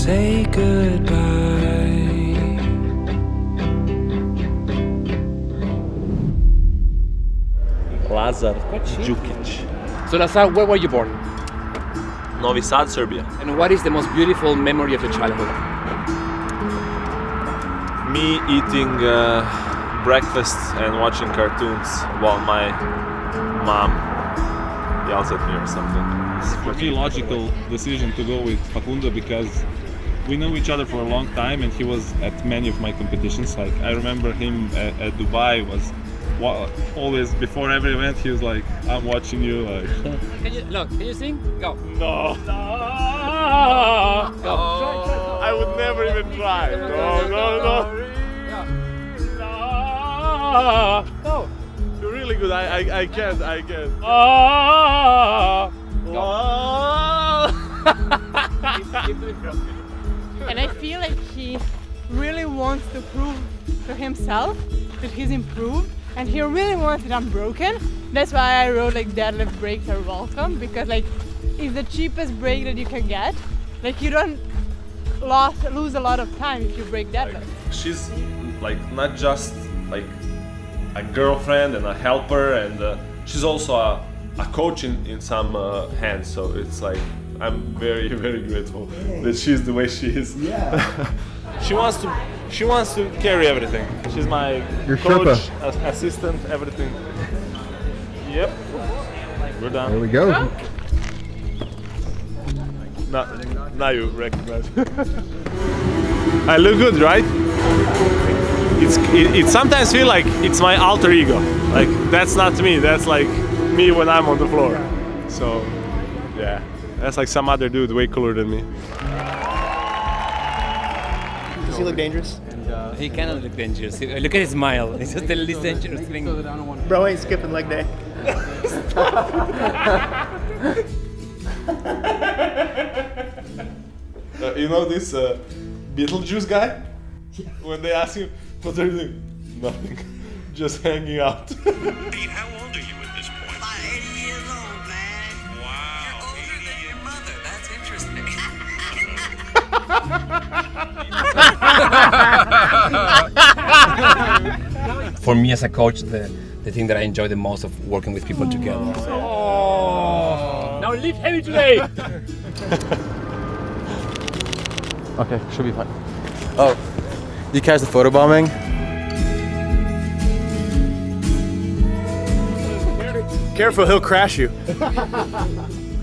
Say goodbye. Lazar Djukic. So Lazar, where were you born? Novi Sad, Serbia. And what is the most beautiful memory of your childhood? Me eating breakfast and watching cartoons while my mom yells at me or something. For me, logical decision to go with Facundo because we know each other for a long time, and he was at many of my competitions. Like I remember him at Dubai was always before every event. He was like, "I'm watching you." Like, Can you sing? Go. no, Go. I would never even try. No. Go. You're really good. I can't. And I feel like he really wants to prove to himself that he's improved, and he really wants it unbroken. That's why I wrote like deadlift breaks are welcome, because like it's the cheapest break that you can get. Like you don't lose a lot of time if you break deadlift. She's like not just like a girlfriend and a helper, and she's also a coach in some hands. So it's like I'm very, very grateful that she's the way she is. Yeah. She wants to carry everything. She's my Your coach, Sherpa. assistant, everything. Yep. We're done. There we go. Now you recognize. I look good, right? It sometimes feel like it's my alter ego. Like that's not me. That's like me when I'm on the floor. So yeah, that's like some other dude way cooler than me. Does he look dangerous? He cannot look dangerous. Look at his smile. It's just the least dangerous thing. Bro ain't skipping leg day. You know this Beetlejuice guy? When they ask him, what are you doing? Nothing. Just hanging out. Pete, how old are you at this point? About 80 years old, man. Wow. You're older than your mother. That's interesting. For me as a coach, the thing that I enjoy the most of working with people together. Oh. Now lift heavy today. Okay, should be fine. Oh, you catch the photobombing? Careful, he'll crash you.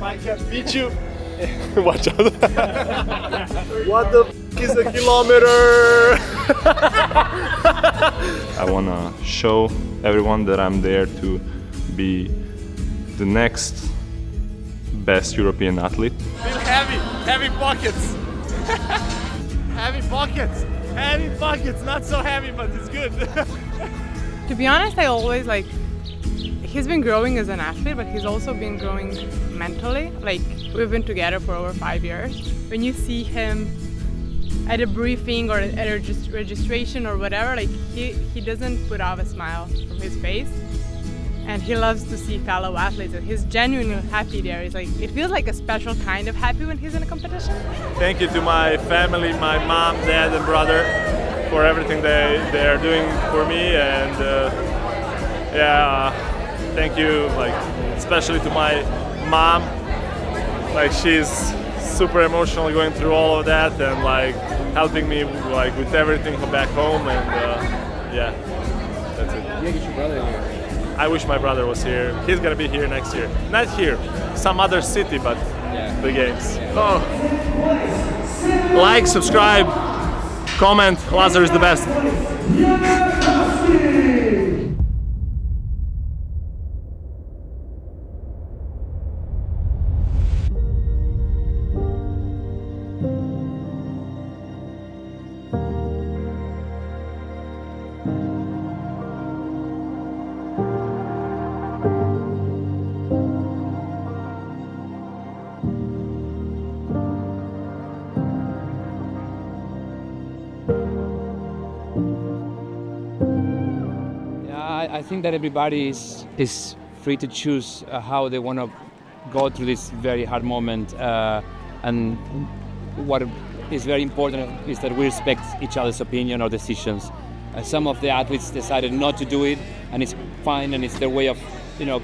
I can beat you. Watch out. What the f is a kilometer? I want to show everyone that I'm there to be the next best European athlete. Feel heavy pockets. Heavy pockets, not so heavy, but it's good. To be honest, I always like, he's been growing as an athlete, but he's also been growing mentally. Like, we've been together for over 5 years. When you see him at a briefing or at a registration or whatever, like he doesn't put off a smile from his face. And he loves to see fellow athletes, and he's genuinely happy there. It's like, it feels like a special kind of happy when he's in a competition. Thank you to my family, my mom, dad, and brother for everything they are doing for me, and thank you, like especially to my mom. Like she's super emotional going through all of that and like helping me like with everything back home, and yeah, that's it. You get your brother here. I wish my brother was here. He's gonna be here next year. Not here, some other city, but the games. Oh. Like, subscribe, comment. Lazar is the best. Yes! I think that everybody is free to choose how they want to go through this very hard moment. And what is very important is that we respect each other's opinion or decisions. Some of the athletes decided not to do it, and it's fine, and it's their way of,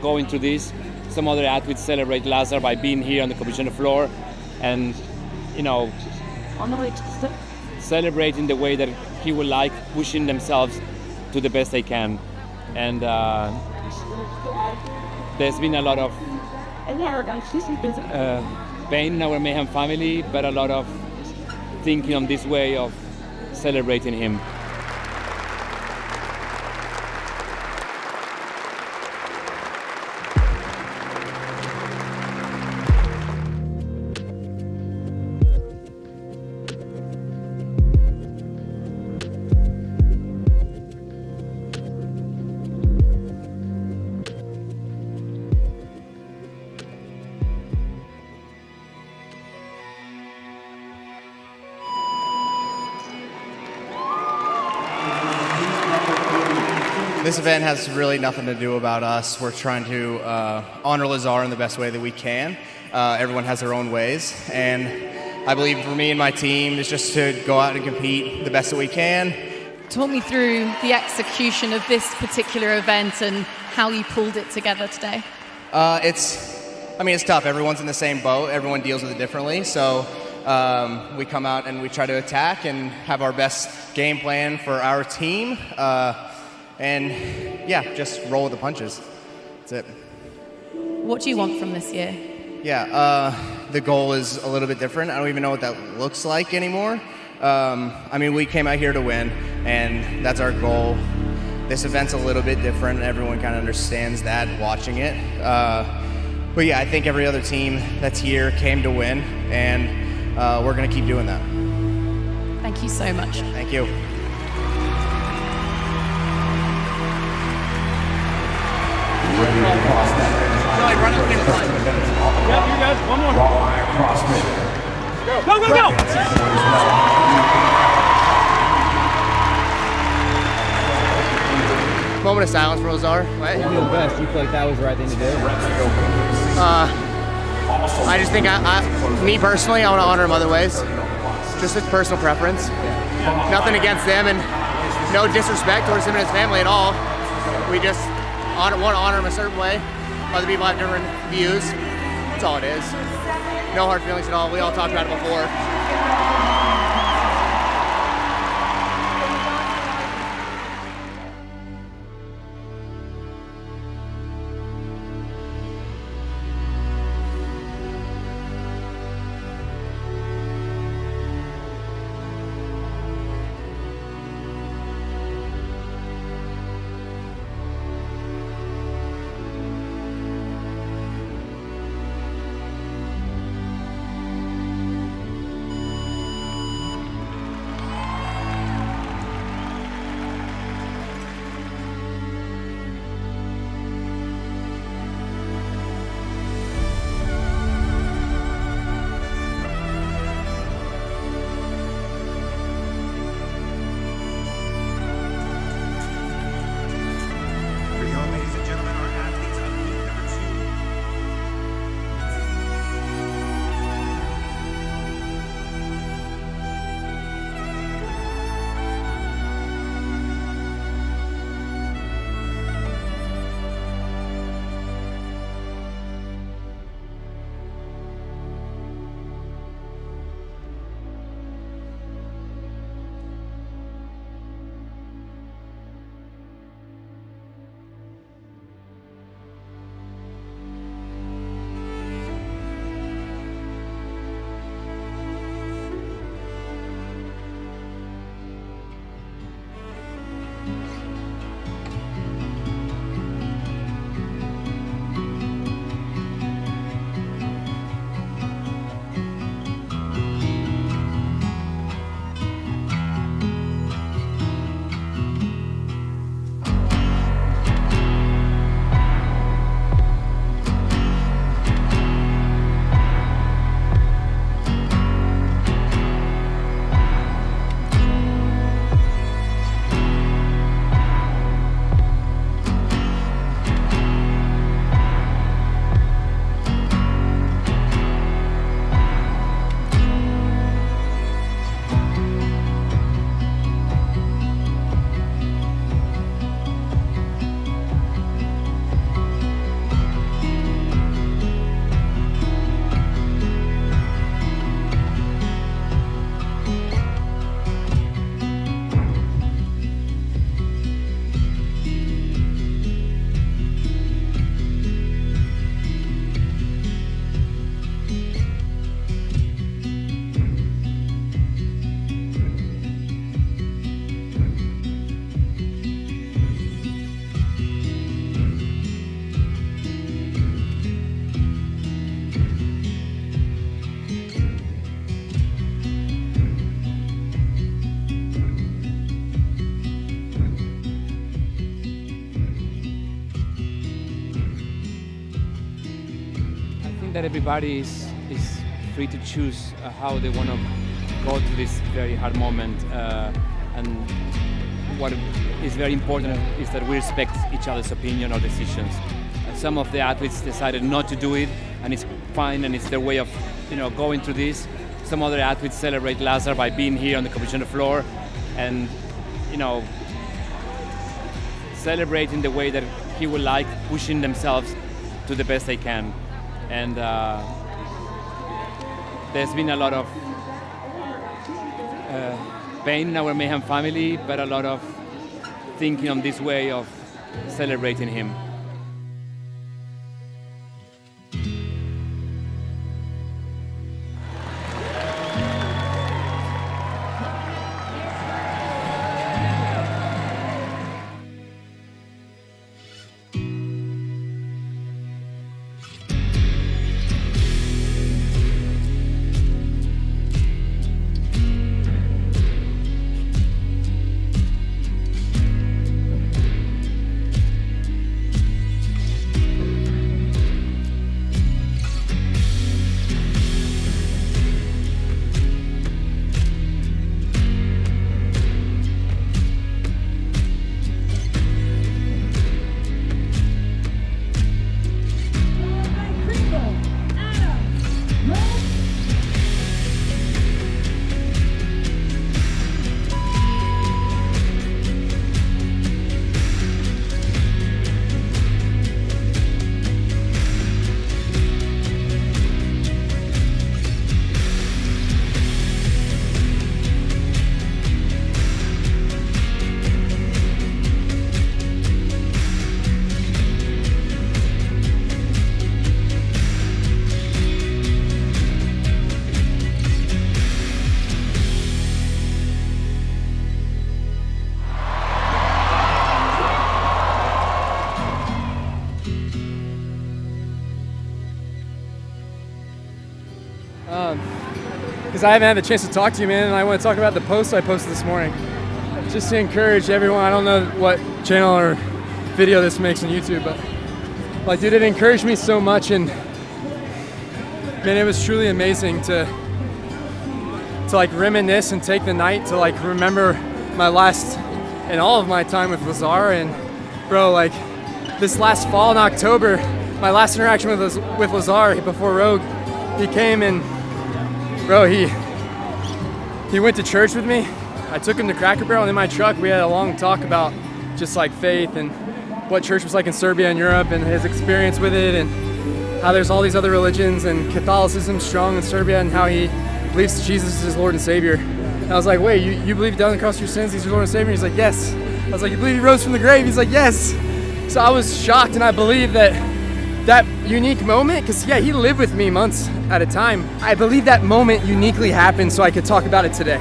going through this. Some other athletes celebrate Lazar by being here on the competition floor, and celebrating the way that he would like, pushing themselves to the best they can. And there's been a lot of pain in our Mayhem family, but a lot of thinking on this way of celebrating him. This event has really nothing to do about us. We're trying to honor Lazar in the best way that we can. Everyone has their own ways, and I believe for me and my team is just to go out and compete the best that we can. Talk me through the execution of this particular event and how you pulled it together today. It's tough. Everyone's in the same boat. Everyone deals with it differently. So we come out and we try to attack and have our best game plan for our team. And yeah, just roll with the punches. That's it. What do you want from this year? Yeah, the goal is a little bit different. I don't even know what that looks like anymore. We came out here to win, and that's our goal. This event's a little bit different. Everyone kind of understands that watching it. But yeah, I think every other team that's here came to win, and we're going to keep doing that. Thank you so much. Thank you. Ready to cross that finish line. Run up finish line. Yep, you're good. One more. Wire CrossFit. Go! Moment of silence for Lazar. What? You do the best. You feel like that was the right thing to do? I just think, me personally, I want to honor him other ways. Just a personal preference. Nothing against them, and no disrespect towards him and his family at all. We just want to honor him a certain way. Other people have different views. That's all it is. No hard feelings at all. We all talked about it before. that everybody is free to choose how they want to go through this very hard moment. And what is very important is that we respect each other's opinion or decisions. Some of the athletes decided not to do it, and it's fine, and it's their way of, going through this. Some other athletes celebrate Lazar by being here on the competition floor, and celebrating the way that he would like, pushing themselves to the best they can. And there's been a lot of pain in our Mayhem family, but a lot of thinking on this way of celebrating him. Because I haven't had the chance to talk to you, man, and I want to talk about the post I posted this morning. Just to encourage everyone, I don't know what channel or video this makes on YouTube, but dude, it encouraged me so much, and man, it was truly amazing to reminisce and take the night to remember my last and all of my time with Lazar. And bro, this last fall in October, my last interaction with Lazar before Rogue, he came and bro, he went to church with me. I took him to Cracker Barrel, and in my truck we had a long talk about just faith and what church was like in Serbia and Europe and his experience with it, and how there's all these other religions and Catholicism strong in Serbia, and how he believes Jesus is his Lord and Savior. And I was like, wait, you believe he died on the cross for your sins, he's your Lord and Savior? He's like, yes. I was like, you believe he rose from the grave? He's like, yes. So I was shocked, and I believe that unique moment, because yeah, he lived with me months at a time. I believe that moment uniquely happened so I could talk about it today.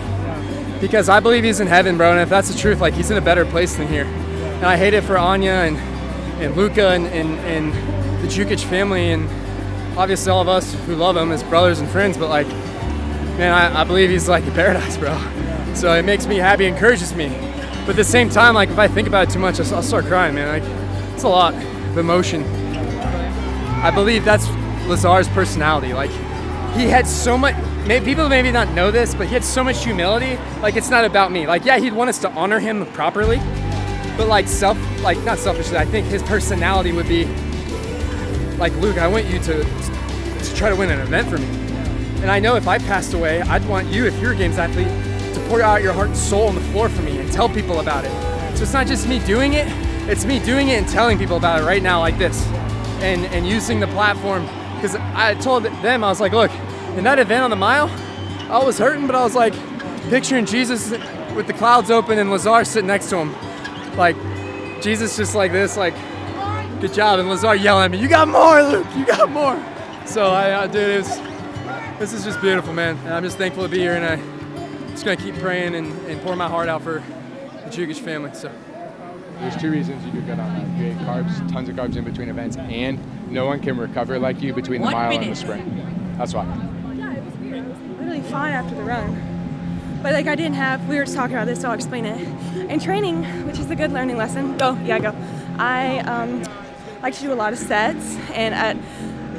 Because I believe he's in heaven, bro, and if that's the truth, he's in a better place than here. And I hate it for Anya and Luca and the Jukic family, and obviously all of us who love him as brothers and friends, but man, I believe he's in paradise, bro. So it makes me happy, encourages me. But at the same time, if I think about it too much, I'll start crying, man. It's a lot of emotion. I believe that's Lazar's personality. He had so much, people maybe not know this, but he had so much humility. It's not about me. Yeah, he'd want us to honor him properly, but not selfishly. I think his personality would be Luke, I want you to try to win an event for me. And I know if I passed away, I'd want you, if you're a games athlete, to pour out your heart and soul on the floor for me and tell people about it. So it's not just me doing it, it's me doing it and telling people about it right now like this. And using the platform, because I told them, I was like, look, in that event on the mile, I was hurting, but I was picturing Jesus with the clouds open and Lazar sitting next to him. Jesus just like this, good job, and Lazar yelling at me, you got more, Luke, you got more. So dude, this is just beautiful, man. And I'm just thankful to be here, and I'm just gonna keep praying and pour my heart out for the Jukic family, so. There's two reasons you could get on that. You ate carbs, tons of carbs in between events, and no one can recover like you between the mile and the sprint. That's why. Yeah, it was weird. It was literally fine after the run. But I didn't have, we were just talking about this, so I'll explain it. In training, which is a good learning lesson, go. I like to do a lot of sets, and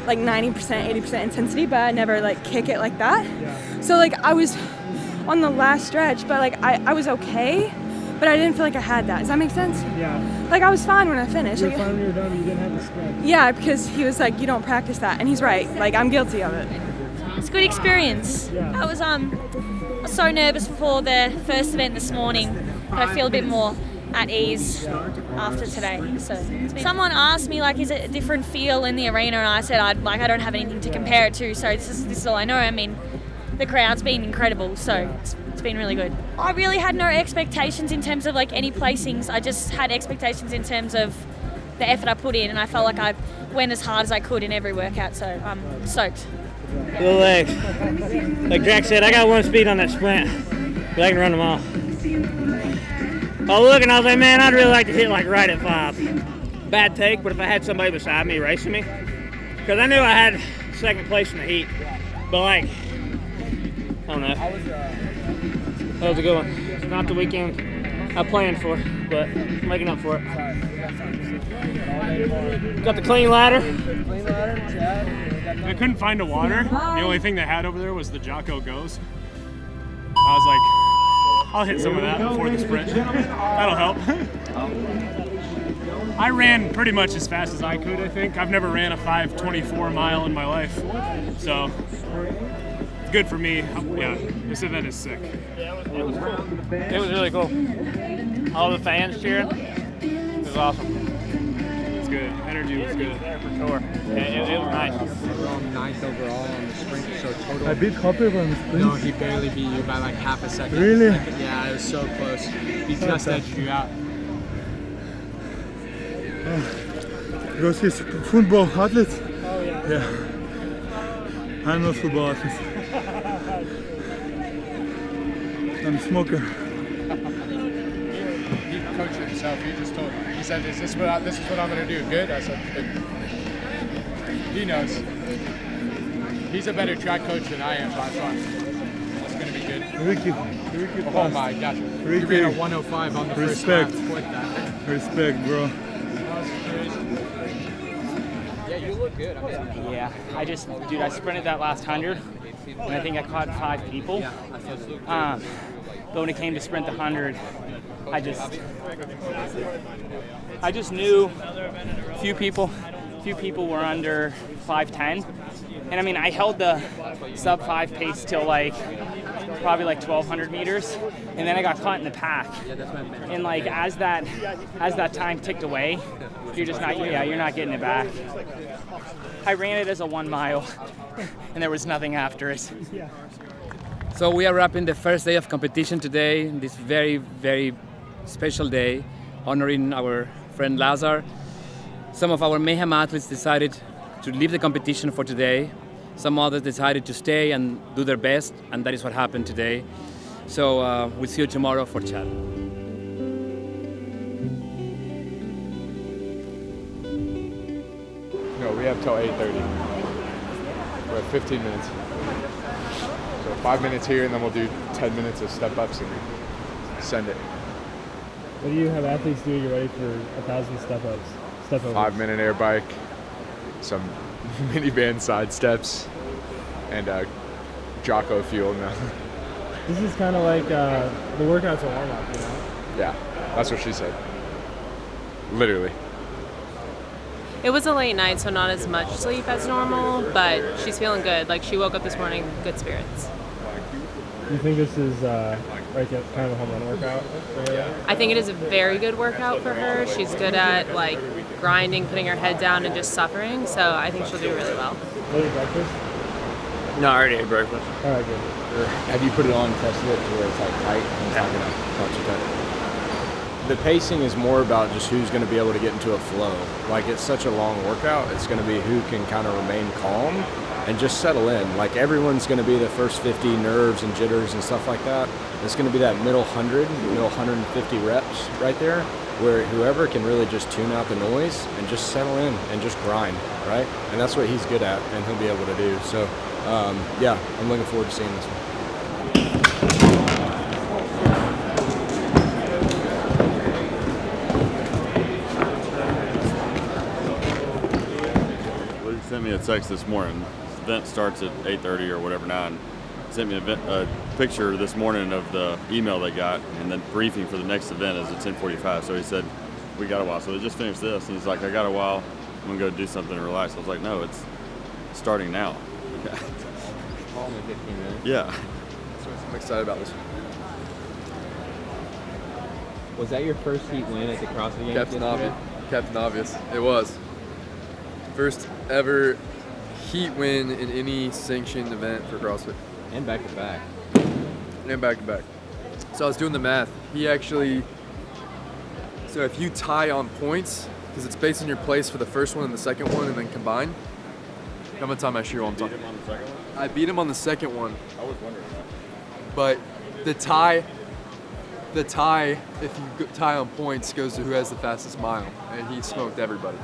like 90%, 80% intensity, but I never like kick it like that. So like I was on the last stretch, but like I was okay, but I didn't feel like I had that. Does that make sense? Yeah. Like I was fine when I finished. You were Like, fine when you were done, but you didn't have to sprint. yeah, because he was like, you don't practice that, and he's right. Like I'm guilty of it. It's a good experience. I was so nervous before the first event this morning, but I feel a bit more at ease after today. So someone asked me like, is it a different feel in the arena, and I said I don't have anything to compare it to. So this is all I know. I mean, the crowd's been incredible, so it's been really good. I really had no expectations in terms of like any placings. I just had expectations in terms of the effort I put in, and I felt like I went as hard as I could in every workout. So I'm stoked. Little legs. Like Jack said, I got one speed on that sprint, but I can run them all. I was looking, I was like, man, I'd really like to hit like right at 5. Bad take, but if I had somebody beside me racing me, because I knew I had second place in the heat, but like, I don't know. That was a good one. It's not the weekend I planned for, but making up for it. Got the clean ladder. I couldn't find a water. The only thing they had over there was the Jocko Goes. I was like, I'll hit some of that before the sprint. That'll help. I ran pretty much as fast as I could, I think. I've never ran a 5:24 mile in my life. So, good for me. Yeah, this event is sick. It was cool. It was really cool. All the fans cheering. It was awesome. It's good. Energy was good. Yeah, for sure. Yeah, it was nice. Ninth overall on the sprint, so total. I beat Hoppe on the sprint. No, he barely beat you by like half a second. Really? Yeah, it was so close. He just edged you out. Because he's football athlete. Oh yeah. Yeah. I'm not football athlete. I'm a smoker. He coached himself. He just told me. He said, "This is what I'm going to do." Good. I said, "Good." He knows. He's a better track coach than I am by far. It's going to be good. Ricky Oh my gosh. You ran a 105 on the first lap. Quit that. Respect, bro. Yeah, you look good. Yeah, I sprinted that last 100, and I think I caught 5 people. But when it came to sprint the 100, I just knew few people were under 5:10, and I mean I held the sub 5 pace till probably 1,200 meters, and then I got caught in the pack. And like as that time ticked away, you're not getting it back. I ran it as a 1 mile, and there was nothing after it. So we are wrapping the first day of competition today, this very, very special day, honoring our friend Lazar. Some of our Mayhem athletes decided to leave the competition for today. Some others decided to stay and do their best, and that is what happened today. So we'll see you tomorrow for chat. No, we have till 8:30. We have 15 minutes. So 5 minutes here, and then we'll do 10 minutes of step-ups and send it. What do you have athletes do to get ready for 1,000 step-ups? 5-minute air bike, some minivan side steps, and Jocko fuel now. This is kind of like the workout's a warm-up, you know? Yeah, that's what she said. Literally. It was a late night, so not as much sleep as normal, but she's feeling good. Like, she woke up this morning in good spirits. You think this is like a kind of a home run workout for her? I think it is a very good workout for her. She's good at, like, grinding, putting her head down, and just suffering, so I think she'll do really well. Early breakfast? No, I already ate breakfast. All right, good. Have you put it on and tested it to where it's like tight and it's not too tight? The pacing is more about just who's going to be able to get into a flow. Like, it's such a long workout, it's going to be who can kind of remain calm and just settle in. Like, everyone's going to be the first 50 nerves and jitters and stuff like that. It's going to be that middle 150 reps right there, where whoever can really just tune out the noise and just settle in and just grind, right? And that's what he's good at and he'll be able to do. So, yeah, I'm looking forward to seeing this one. sent me a text this morning. This event starts at 8:30 or whatever, 9. Sent me a picture this morning of the email they got, and then briefing for the next event is at 10:45. So he said, we got a while. So they just finished this, and he's like, I got a while. I'm gonna go do something and relax. I was like, no, it's starting now. Only 15 minutes. Yeah. So I'm excited about this. Was that your first heat win at the CrossFit Games? Captain Obvious. It was. First ever heat win in any sanctioned event for CrossFit. And back to back. And back to back. So I was doing the math. So if you tie on points, because it's based on your place for the first one and the second one and then combine, how much time I sure on top? I beat him on the second one. I was wondering that. But the tie, if you tie on points, goes to who has the fastest mile, and he smoked everybody.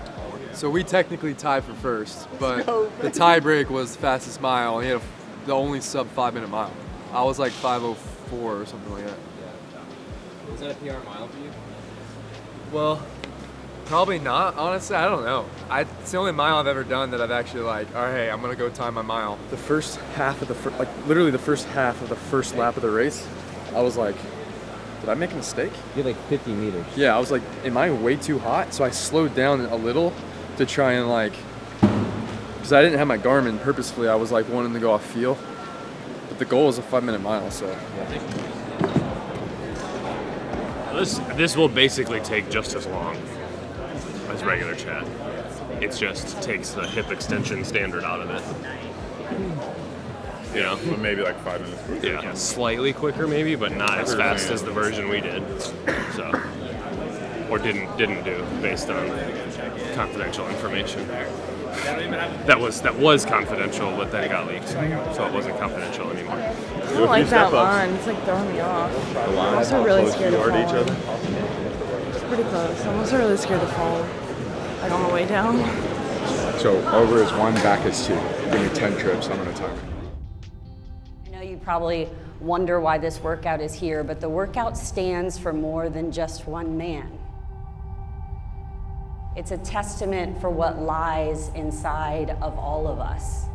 So we technically tied for first, but the tie break was fastest mile, and he had the only sub 5-minute mile. I was like 5:04 or something like that. Yeah. Was that a PR mile for you? Well, probably not, honestly. I don't know. It's the only mile I've ever done that I've actually like, all right, hey, I'm gonna go time my mile. The first half of literally the first half of the first lap of the race, I was like, did I make a mistake? You had like 50 meters. Yeah, I was like, am I way too hot? So I slowed down a little to try and because I didn't have my Garmin purposefully, I was like wanting to go off feel. But the goal is a 5-minute mile, so. Yeah. This will basically take just as long as regular chat. It just takes the hip extension standard out of it. You know, but maybe like 5 minutes quicker. Yeah, slightly quicker maybe, but not as fast as the version we did. So, or didn't do based on confidential information. That was confidential, but then it got leaked, so it wasn't confidential anymore. I don't like that line. It's like throwing me off. I'm also really scared of falling. It's pretty close. I'm also really scared to fall, like on the way down. So over is 1, back is 2. Give me 10 trips, I'm gonna time. I know you probably wonder why this workout is here, but the workout stands for more than just one man. It's a testament for what lies inside of all of us.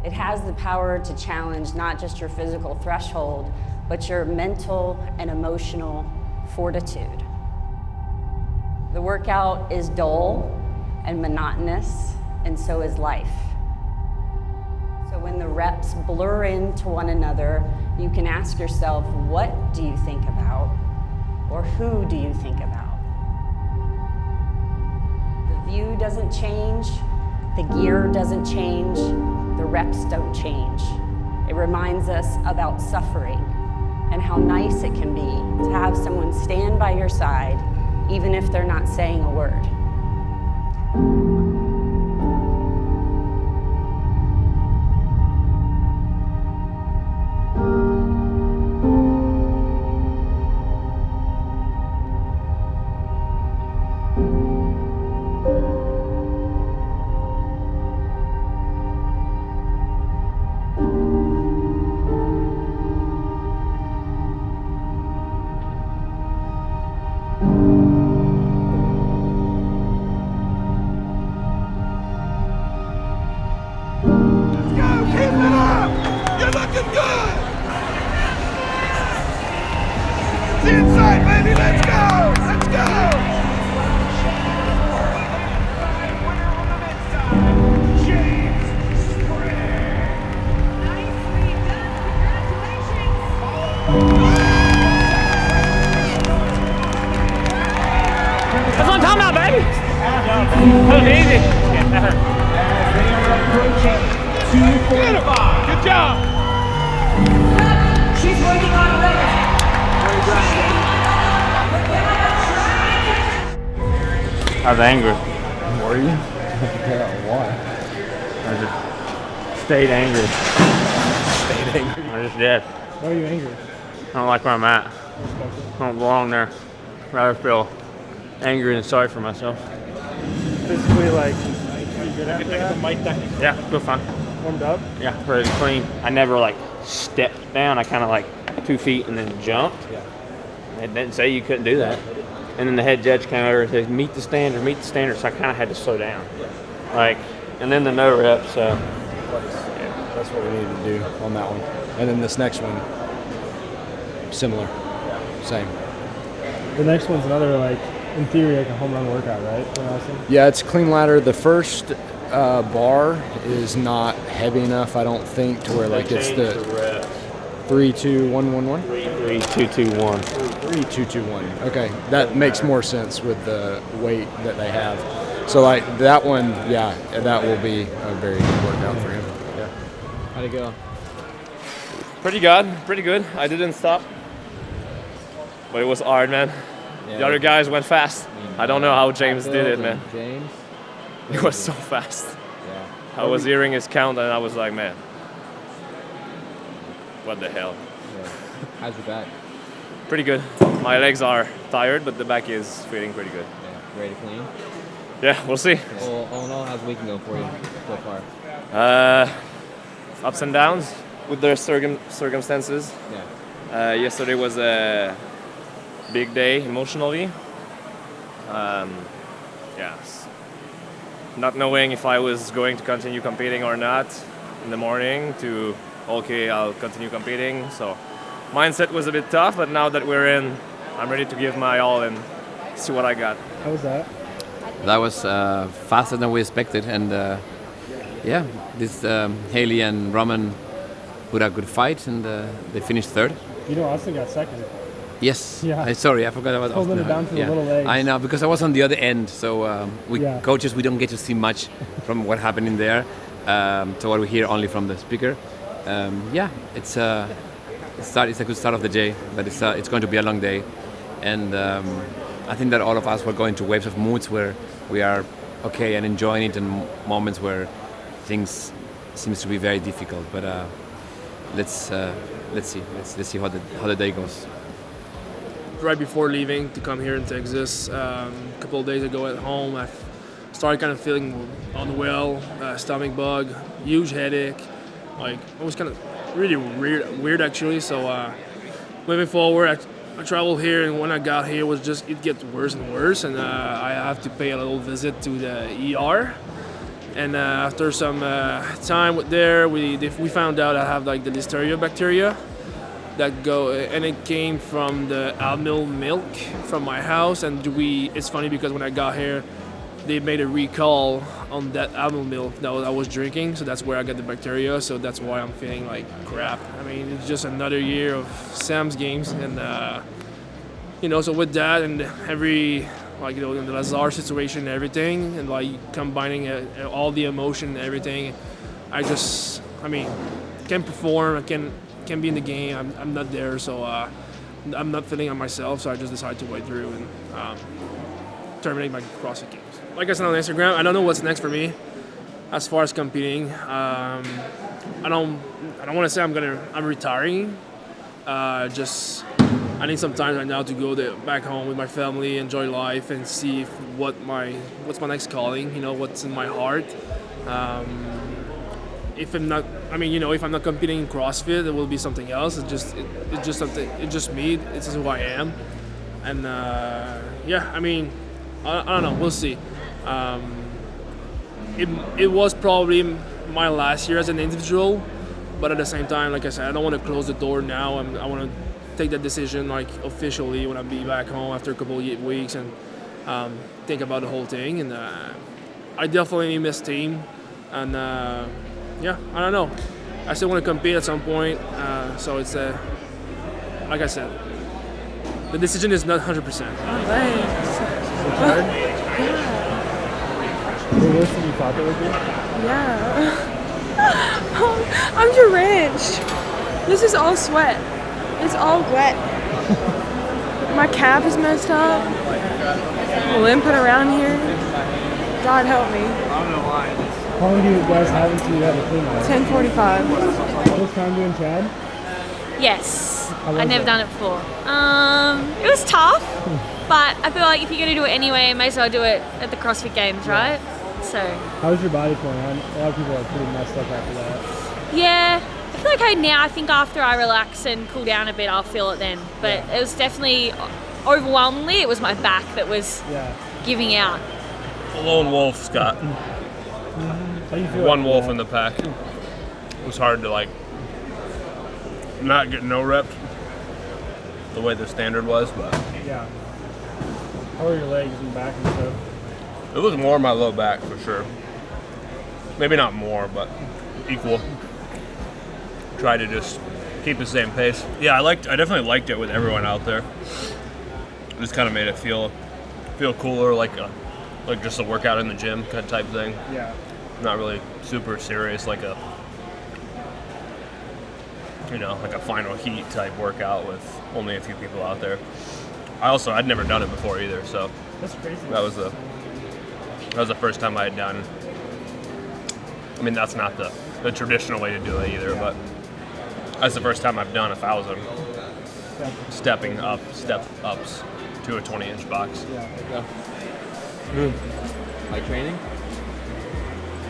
It has the power to challenge not just your physical threshold, but your mental and emotional fortitude. The workout is dull and monotonous, and so is life. So when the reps blur into one another, you can ask yourself, what do you think about? Or who do you think about? The view doesn't change, the gear doesn't change, the reps don't change. It reminds us about suffering and how nice it can be to have someone stand by your side, even if they're not saying a word. That's what I'm talking about, baby. That was easy. Getting better. They are approaching 245. Good job. She's working on legs. I was angry. Were you? Yeah, why? I just stayed angry. Stayed angry? I just did. Why are you angry? I don't like where I'm at. I don't belong there. I'd rather feel angry and sorry for myself. Physically, like, are you good after that? Yeah, feel fine. Warmed up? Yeah, pretty clean. I never like stepped down. I kind of like 2 feet and then jumped. Yeah. It didn't say you couldn't do that. and then the head judge came over and said, meet the standard, so I kind of had to slow down. Like, and then the no rep, so. Yeah, that's what we needed to do on that one. And then this next one, similar, same. The next one's another, like, in theory, like a home run workout, right? Yeah, it's clean ladder. The first bar is not heavy enough, I don't think, to where like it's the 3, 2, 1, 1, 1? 3, 2, 2, 1. 3, 2, 2, 1. Okay, that makes more sense with the weight that they have. So like that one, yeah, that will be a very good workout for him. Yeah. How'd it go? Pretty good. I didn't stop, but it was hard, man. Yeah. The other guys went fast. I don't know how James did it, man. James? He was so fast. Yeah. I was hearing his count and I was like, man, what the hell? Yeah. How's your back? Pretty good. My legs are tired, but the back is feeling pretty good. Yeah. Ready to clean? Yeah, we'll see. All in all, how's the weekend going for you so far? Ups and downs with the circumstances. Yeah. Yesterday was a big day emotionally. Yes. Not knowing if I was going to continue competing or not in the morning to, okay, I'll continue competing. So mindset was a bit tough, but now that we're in, I'm ready to give my all and see what I got. How was that? That was faster than we expected, and yeah, this Haley and Roman put a good fight, and they finished third. You know, Austin got second. Yes. Yeah. Sorry, I forgot about holding it down to the little legs. I know, because I was on the other end, so coaches, we don't get to see much from what happened in there. So what we hear only from the speaker. Yeah, it's a good start of the day, but it's going to be a long day, and I think that all of us were going through waves of moods where we are okay and enjoying it, and moments where things seems to be very difficult. But let's see how the day goes. Right before leaving to come here in Texas, a couple of days ago at home, I started kind of feeling unwell, stomach bug, huge headache. Like, it was kind of really weird actually. So moving forward, I traveled here, and when I got here, it gets worse and worse, and I have to pay a little visit to the ER. And after some time there, we found out I have like the Listeria bacteria that and it came from the almond milk from my house. And it's funny because when I got here, they made a recall on that almond milk that I was drinking, so that's where I got the bacteria. So that's why I'm feeling like crap. I mean, it's just another year of Sam's games, and so with that and in the Lazar situation and everything, and like combining all the emotion and everything, can't perform. I can't be in the game. I'm not there, so I'm not feeling on myself. So I just decided to wait through and terminate my CrossFit games. Like I said on Instagram, I don't know what's next for me as far as competing. I don't want to say I'm retiring. I need some time right now to go back home with my family, enjoy life, and see what's my next calling. What's in my heart. If I'm not competing in CrossFit, it will be something else. It's just me. This is who I am, and I don't know. We'll see. It was probably my last year as an individual, but at the same time, like I said, I don't want to close the door now. I want to take that decision like officially when I be back home after a couple of weeks and think about the whole thing. And I definitely miss team, and I don't know. I still want to compete at some point. So it's like I said, the decision is not 100%. Worse than you thought it would be? Yeah. I'm drenched. This is all sweat. It's all wet. My calf is messed up. I'm limping around here. God help me. I don't know why. How long do you guys have until you have a clean out? 10:45. First time doing Chad? Yes. I've never done it before. It was tough, but I feel like if you're going to do it anyway, you may as well do it at the CrossFit Games, right? So. How's your body feeling? A lot of people are pretty messed up after that. Yeah. I feel okay now. I think after I relax and cool down a bit, I'll feel it then. But it was definitely overwhelmingly, it was my back that was giving out. A lone wolf, Scott. How you feel One after wolf that? in the pack. It was hard to like not get no reps the way the standard was, but Yeah. How are your legs and back and stuff? it was more my low back for sure. Maybe not more, but equal. Try to just keep the same pace. Yeah, I definitely liked it with everyone out there. It just kind of made it feel cooler, like just a workout in the gym kind of type thing. Yeah. Not really super serious, like a final heat type workout with only a few people out there. I'd never done it before either, so That's crazy. that was the first time I had done. I mean, that's not the traditional way to do it either, but that's the first time I've done 1,000 step ups to a 20-inch box. Yeah. Good. Like training?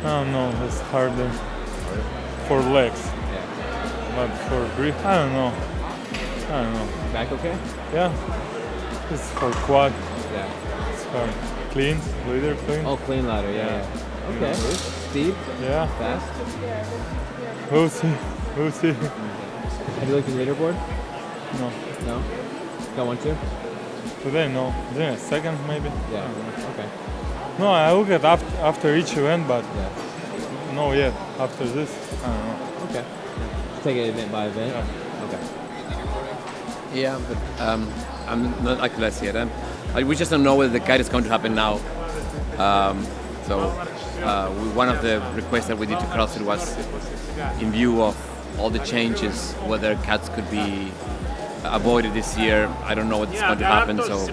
I don't know, it's harder for legs. But for grip, I don't know. Back okay? Yeah. It's for quad. Yeah. It's for clean, ladder clean. Oh, clean ladder, yeah. Okay. Steep? Yeah. Fast? We'll see. We'll see. Have you looked at the leaderboard? No. No? Don't want to? Today, no. Then a second, maybe. Yeah. Okay. No, I look at after each event, but no yet. After this, I don't know. Okay. Take it event by event? Yeah. Okay. Yeah, but I'm not accurate yet. We just don't know whether the kite is going to happen now. One of the requests that we did to CrossFit was in view of all the changes, whether cats could be avoided this year. I don't know what's going to happen, so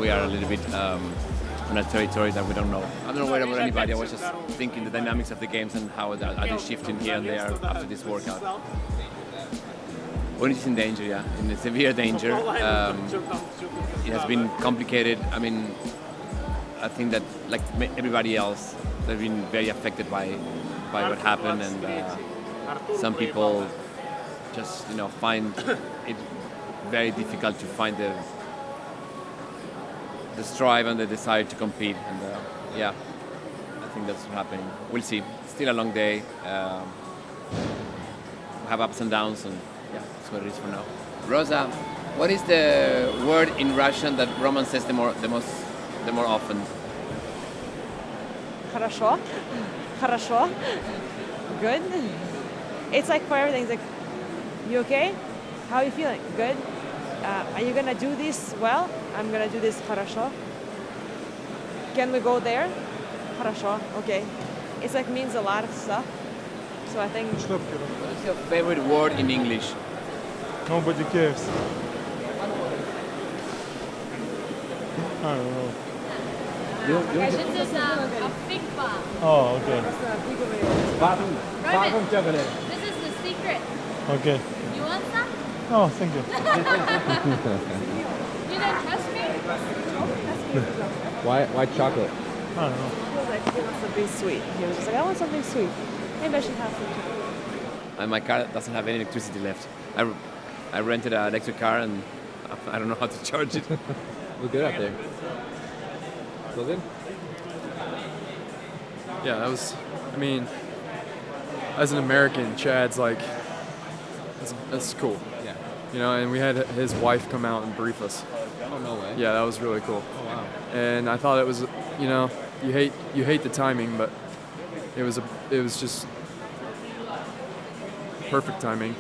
we are a little bit on a territory that we don't know. I'm not worried about anybody. I was just thinking the dynamics of the games and how are they shifting here and there after this workout. When it's in danger, yeah, in severe danger. It has been complicated. I mean, I think that like everybody else, they've been very affected by what happened, and some people just find it very difficult to find the strive and the desire to compete, and yeah, I think that's what's happening. We'll see. It's still a long day. We have ups and downs, and yeah, that's what it is for now. Rosa, what is the word in Russian that Roman says the more often? Хорошо. Хорошо. Good. It's like for everything. It's like, you okay? How are you feeling? Good. Are you gonna do this well? I'm gonna do this. Хорошо. Can we go there? Хорошо. Okay. It's like means a lot of stuff. So I think. What's your favorite word in English? Nobody cares. I don't know. This is a fig bar. Oh, okay. This is the secret. Okay. You want some? Oh, thank you. You don't trust me? Why chocolate? I don't know. He was like, he wants something sweet. He was just like, I want something sweet. Maybe I should have some chocolate. And my car doesn't have any electricity left. I rented an electric car and I don't know how to charge it. Look good out there. Feel good? Yeah, that was, I mean, as an American, Chad's like, that's cool. Yeah. You know, and we had his wife come out and brief us. Oh, no way. Yeah, that was really cool. Oh, wow. And I thought it was, you hate the timing, but it was just perfect timing.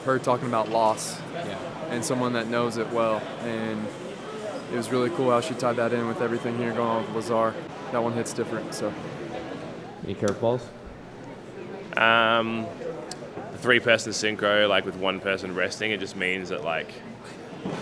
Her talking about loss. Yeah. And someone that knows it well. And it was really cool how she tied that in with everything here going on with Lazar. That one hits different, so. Any curveballs? The 3-person synchro, like with one person resting, it just means that like,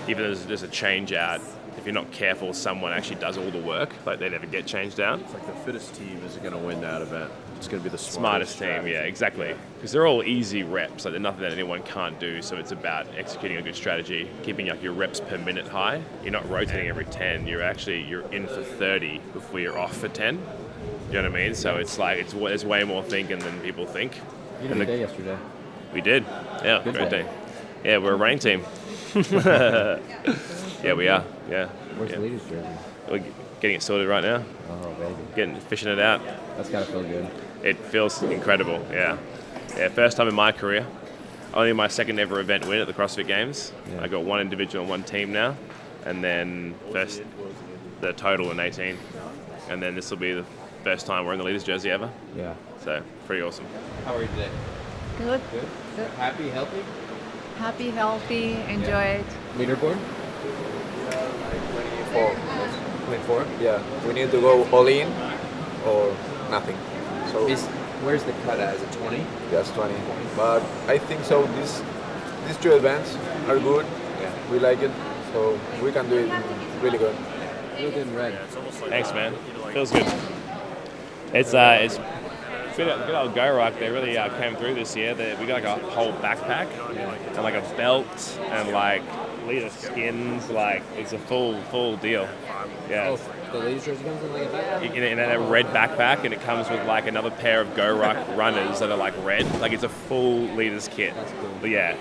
even if there's a change out, if you're not careful, someone actually does all the work. Like they never get changed down. It's like the fittest team is going to win that event. It's going to be the smartest team, yeah, exactly. Because they're all easy reps. Like there's nothing that anyone can't do. So it's about executing a good strategy, keeping like your reps per minute high. You're not rotating every 10. You're in for 30 before you're off for 10. You know what I mean? So it's like there's way more thinking than people think. You had a good day yesterday. We did. Yeah, Good great day. day. Yeah, we're a running team. Yeah, we are. Yeah. Where's the leaders jersey? We're getting it sorted right now. Oh, baby. Fishing it out. That's gotta feel good. It feels incredible. Yeah. Yeah. First time in my career. Only my second ever event win at the CrossFit Games. Yeah. I got one individual and one team now, and then the total in 18, and then this will be the first time wearing the leaders jersey ever. Yeah. So pretty awesome. How are you today? Good. Good. Happy, healthy. Happy, healthy, enjoy it. Leaderboard. 24. Yeah. We need to go all in or nothing. So where's the cut at? Is it 20? Yes, 20. But I think so. These two events are good. Yeah. We like it, so we can do it really good. Feel good in red. Thanks, man. Feels good. It's good old Go Rock. They really came through this year. We got like a whole backpack and like a belt and like leader skins. Like it's a full deal. Yeah. Oh, the ladies jersey comes in like a backpack? In a red backpack, and it comes with like another pair of Go Rock runners that are like red. Like it's a full leaders kit. That's cool. But yeah.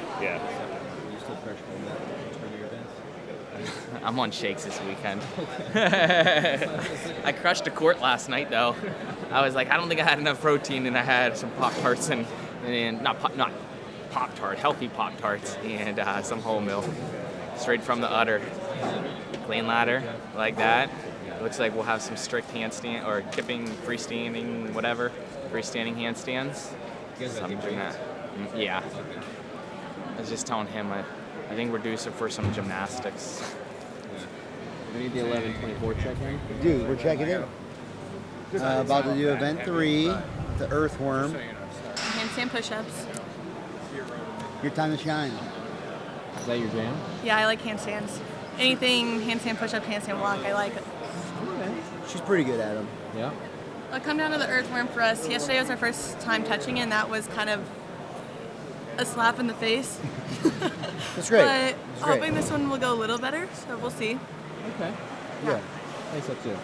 I'm on shakes this weekend. I crushed a quart last night though. I was like, I don't think I had enough protein, and I had some Pop-Tarts and not Pop-Tart, healthy Pop-Tarts, and some whole milk, straight from the udder. Clean ladder, like that. Looks like we'll have some strict handstand or kipping, freestanding, whatever, freestanding handstands. Something that, yeah. I was just telling him I think we're due for some gymnastics. We need the 11:24 check in. Dude, we're checking in. About to do event 3, the earthworm. Handstand push-ups. Your time to shine. Is that your jam? Yeah, I like handstands. Anything handstand push-up, handstand walk, I like. She's pretty good at them. Yeah. I'll come down to the earthworm for us. Yesterday was our first time touching it, and that was kind of a slap in the face. That's great. But That's great. hoping this one will go a little better, so we'll see. Okay. Yeah. Thanks, up too.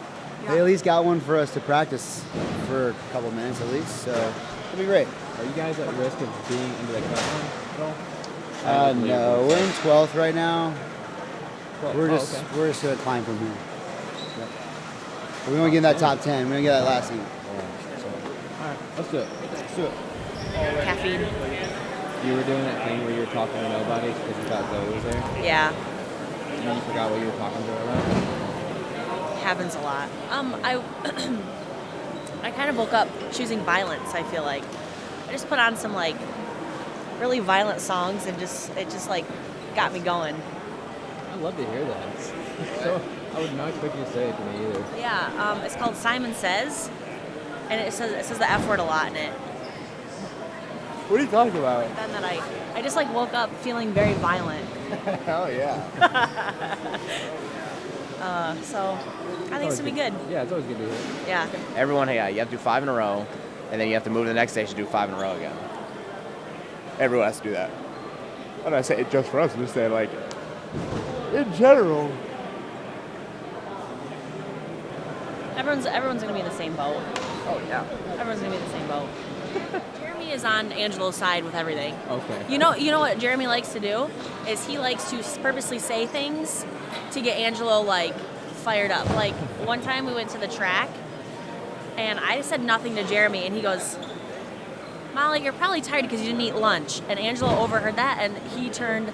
They at least got one for us to practice for a couple minutes at least, so it'll be great. Are you guys at risk of being into the cut line at all? No, we're in 12th right now. 12th. We're just gonna climb from here. Yep. We want to get in that top 10. We're gonna get that last seat. All right, let's do it. Let's do it. Caffeine. You were doing that thing where you were talking to nobody because you thought Zoe was there? Yeah. And then you forgot what you were talking to her about? Happens a lot. I kind of woke up choosing violence, I feel like. I just put on some like really violent songs and it just like got me going. I'd love to hear that. So I would not expect you to say it to me either. Yeah, it's called Simon Says, and it says the F word a lot in it. What are you talking about? And then I just like woke up feeling very violent. Hell yeah. So I think it's gonna be good. Yeah, it's always good to hear. Yeah. Everyone, you have to do 5 in a row, and then you have to move to the next station to do 5 in a row again. Everyone has to do that. I'm not saying just for us, I'm just saying like, in general. Everyone's gonna be in the same boat. Oh yeah. Everyone's gonna be in the same boat. Jeremy is on Angelo's side with everything. Okay. You know what Jeremy likes to do is he likes to purposely say things to get Angelo like fired up. Like one time we went to the track and I said nothing to Jeremy and he goes, "Molly, you're probably tired because you didn't eat lunch." And Angelo overheard that and he turned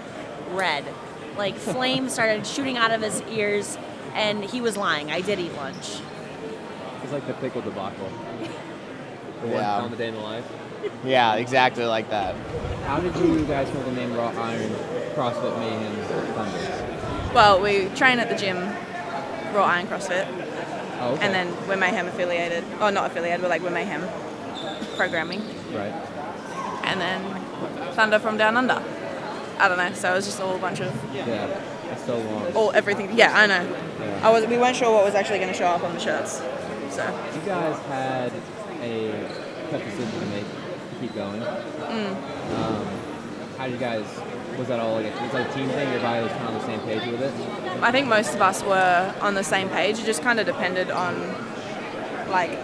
red. Like flames started shooting out of his ears and he was lying. I did eat lunch. It's like the pickle debacle. The one Yeah. on the day in the life. Yeah, exactly like that. How did you guys come up with the name Raw Iron CrossFit Mayhem Thunder? Well, we train at the gym, Raw Iron CrossFit. Oh, okay. And then we're Mayhem affiliated. Oh, not affiliated, we're Mayhem programming. Right. And then Thunder from Down Under. I don't know, so it was just a whole bunch of Yeah, it's so long. everything. Yeah, I know. Yeah. We weren't sure what was actually going to show up on the shirts. So. You guys had a tough decision to make to keep going. How did you guys? Was that all was that a team thing? Everybody was kind of on the same page with it. I think most of us were on the same page. It just kind of depended on like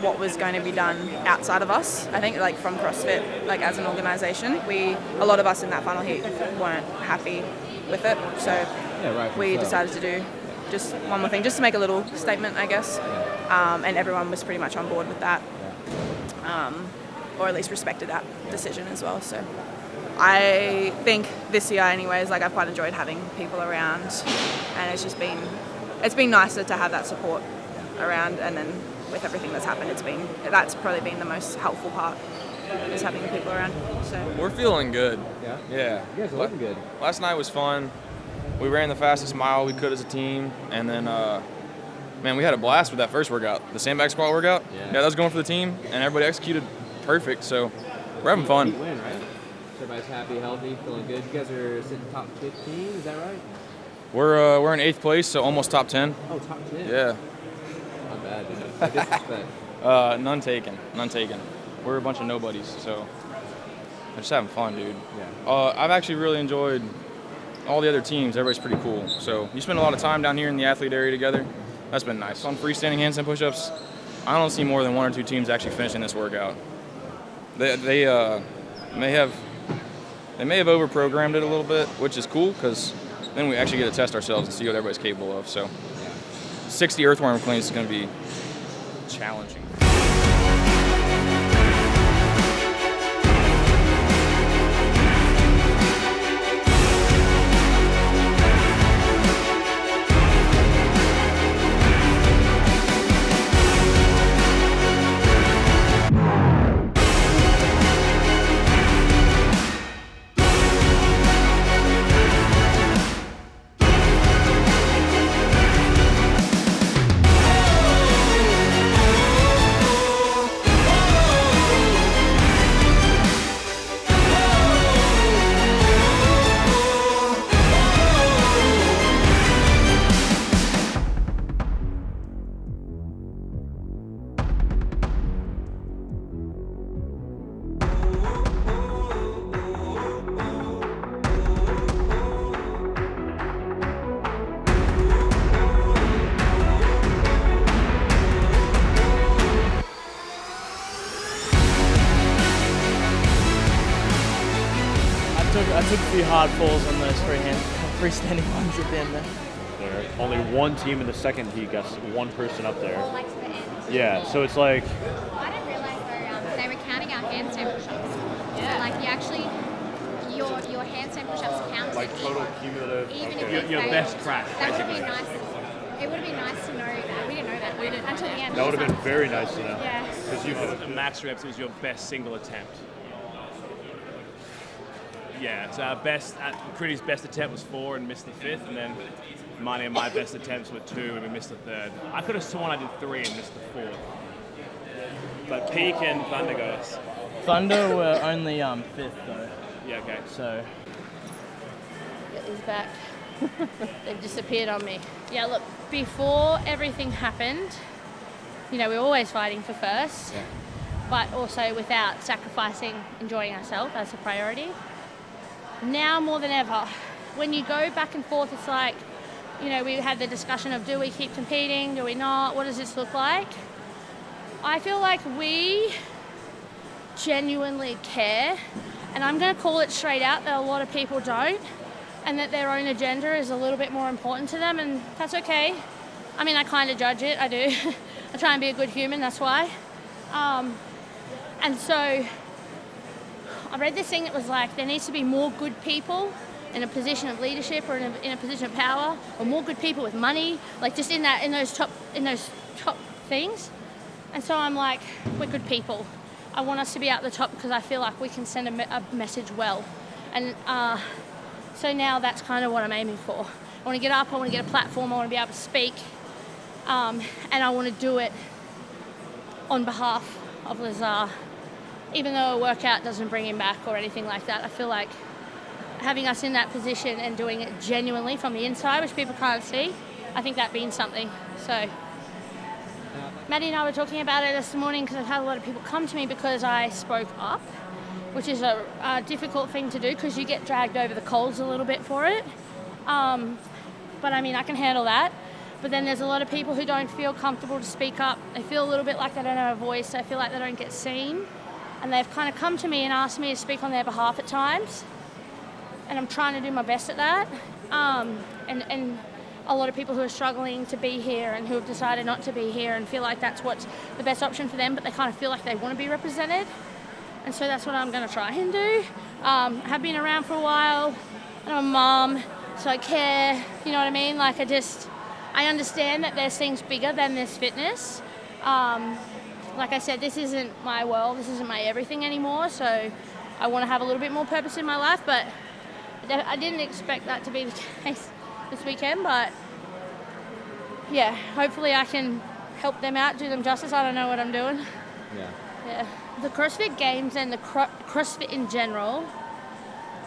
what was going to be done outside of us. I think like from CrossFit, like as an organization, a lot of us in that final heat weren't happy with it. So we decided to do just one more thing, just to make a little statement, I guess. And everyone was pretty much on board with that, or at least respected that decision as well. So I think this year, anyways, like I've quite enjoyed having people around, and it's been nicer to have that support around. And then with everything that's happened, that's probably been the most helpful part, is having the people around. So we're feeling good. Yeah. You guys are looking good. Last night was fun. We ran the fastest mile we could as a team, and then man, we had a blast with that first workout, the sandbag squat workout. Yeah, that was going for the team, and everybody executed perfect. So we're having fun. Good win, right? Everybody's happy, healthy, feeling good. You guys are sitting top 15, is that right? We're in 8th place, so almost top 10. Oh, top 10. Yeah. Not bad, dude. I disrespect. None taken. We're a bunch of nobodies, so we're just having fun, dude. Yeah. I've actually really enjoyed all the other teams. Everybody's pretty cool. So you spend a lot of time down here in the athlete area together. That's been nice. On freestanding handstand push-ups, I don't see more than 1 or 2 teams actually finishing this workout. They may have over-programmed it a little bit, which is cool because then we actually get to test ourselves and see what everybody's capable of. So 60 earthworm cleans is going to be challenging. I took a few hard falls on those freestanding ones at the end there. Only one team in the second heat got one person up there. Yeah, so it's like... I didn't realize though, they were counting our handstand push-ups. Yeah. So like you actually, your handstand push-ups counted. Like total cumulative? Even Okay. if Your best track, that would basically. be nice. It would have been nice to know that. We didn't know that. We didn't until the end. That would have been very nice to know. Yeah. Because you the max reps was your best single attempt. Yeah, so Critty's best attempt was 4 and missed the 5th, and then mine and my best attempts were 2 and we missed the 3rd. I could have sworn I did 3 and missed the 4th. But Peak and Thunder goes. Thunder were only 5th though. Yeah, okay. So. Get these back. They've disappeared on me. Yeah, look, before everything happened, we were always fighting for first, but also without sacrificing enjoying ourselves as a priority. Now more than ever, when you go back and forth, it's like, we had the discussion of do we keep competing, do we not, what does this look like? I feel like we genuinely care, and I'm going to call it straight out that a lot of people don't, and that their own agenda is a little bit more important to them, and that's okay. I mean, I kind of judge it, I do. I try and be a good human, that's why. And so I read this thing that was like, there needs to be more good people in a position of leadership or in a position of power, or more good people with money, like just in those top things. And so I'm like, we're good people. I want us to be at the top because I feel like we can send a message well. And so now that's kind of what I'm aiming for. I want to get up, I want to get a platform, I want to be able to speak, and I want to do it on behalf of Lazar. Even though a workout doesn't bring him back or anything like that, I feel like having us in that position and doing it genuinely from the inside, which people can't see, I think that means something. So Maddie and I were talking about it this morning because I've had a lot of people come to me because I spoke up, which is a difficult thing to do because you get dragged over the coals a little bit for it. But I mean, I can handle that. But then there's a lot of people who don't feel comfortable to speak up. They feel a little bit like they don't have a voice. They feel like they don't get seen. And they've kind of come to me and asked me to speak on their behalf at times. And I'm trying to do my best at that. and a lot of people who are struggling to be here and who have decided not to be here and feel like that's what's the best option for them, but they kind of feel like they want to be represented. And so that's what I'm going to try and do. I have been around for a while, and I'm a mom, so I care, you know what I mean? Like I understand that there's things bigger than this fitness. Like I said, this isn't my world, this isn't my everything anymore, so I want to have a little bit more purpose in my life, but I didn't expect that to be the case this weekend, but yeah, hopefully I can help them out, do them justice. I don't know what I'm doing. Yeah. The CrossFit Games and the CrossFit in general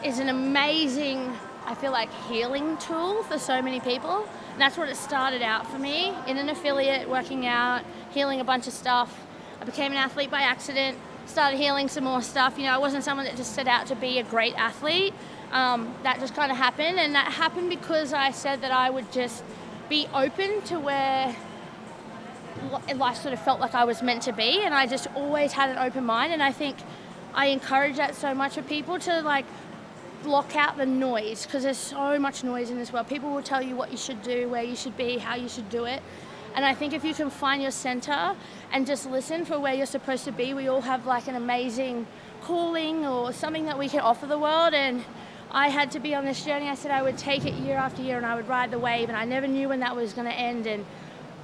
is an amazing, I feel like, healing tool for so many people. And that's what it started out for me, in an affiliate, working out, healing a bunch of stuff. I became an athlete by accident, started healing some more stuff. You know, I wasn't someone that just set out to be a great athlete. That just kind of happened, and that happened because I said that I would just be open to where life sort of felt like I was meant to be, and I just always had an open mind, and I think I encourage that so much of people to like block out the noise, because there's so much noise in this world. People will tell you what you should do, where you should be, how you should do it, and I think if you can find your center and just listen for where you're supposed to be, we all have like an amazing calling or something that we can offer the world, and I had to be on this journey. I said I would take it year after year and I would ride the wave, and I never knew when that was going to end, and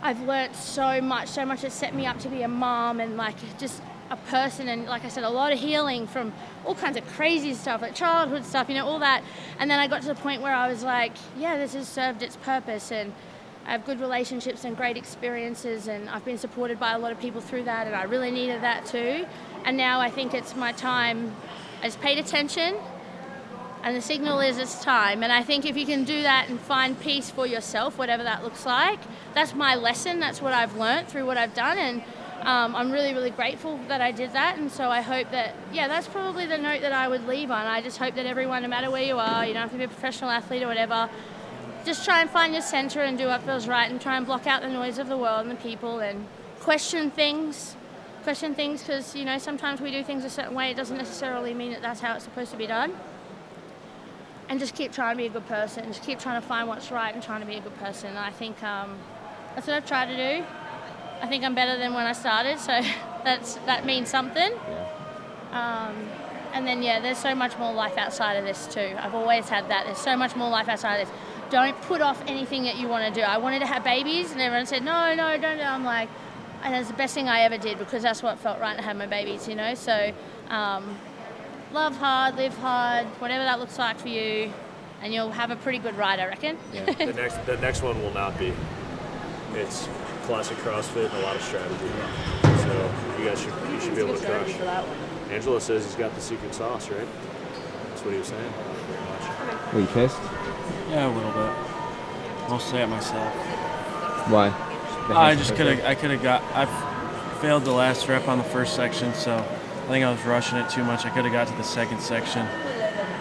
I've learnt so much. It set me up to be a mom and like just a person, and like I said, a lot of healing from all kinds of crazy stuff, like childhood stuff, you know, all that. And then I got to the point where I was like, yeah, this has served its purpose, and I have good relationships and great experiences, and I've been supported by a lot of people through that, and I really needed that too. And now I think it's my time. I just paid attention, and the signal is it's time. And I think if you can do that and find peace for yourself, whatever that looks like, that's my lesson. That's what I've learned through what I've done. And I'm really, really grateful that I did that. And so I hope that, yeah, that's probably the note that I would leave on. I just hope that everyone, no matter where you are, you don't have to be a professional athlete or whatever, just try and find your center and do what feels right, and try and block out the noise of the world and the people, and question things because, you know, sometimes we do things a certain way. It doesn't necessarily mean that that's how it's supposed to be done. And just keep trying to be a good person. Just keep trying to find what's right and trying to be a good person. And I think that's what I've tried to do. I think I'm better than when I started, so that means something. And then, yeah, there's so much more life outside of this too. I've always had that. There's so much more life outside of this. Don't put off anything that you want to do. I wanted to have babies, and everyone said, no, don't. I'm like, and it's the best thing I ever did, because that's what felt right to have my babies, you know? So, love hard, live hard, whatever that looks like for you, and you'll have a pretty good ride, I reckon. Yeah. The next one will not be. It's classic CrossFit and a lot of strategy. So you should be able to crush. Angelo says he's got the secret sauce, right? That's what he was saying. Were you pissed? Yeah, a little bit. I'll say it myself. Why? I failed the last rep on the first section, so I think I was rushing it too much. I could have got to the second section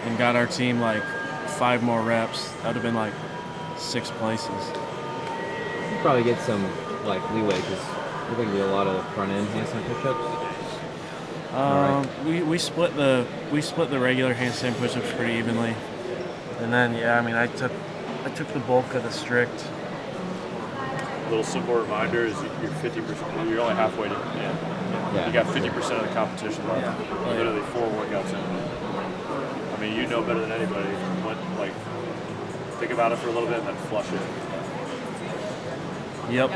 and got our team like 5 more reps. That would have been like 6 places. You probably get some like leeway, because I think you do a lot of front end handstand push-ups. We split the regular handstand push-ups pretty evenly, and then I took the bulk of the strict. A little simple reminder is you're 50%. You're only halfway to end. Yeah. You got 50% of the competition left. Yeah. Literally 4 workouts in. I mean, you know better than anybody. Think about it for a little bit and then flush it. Yep.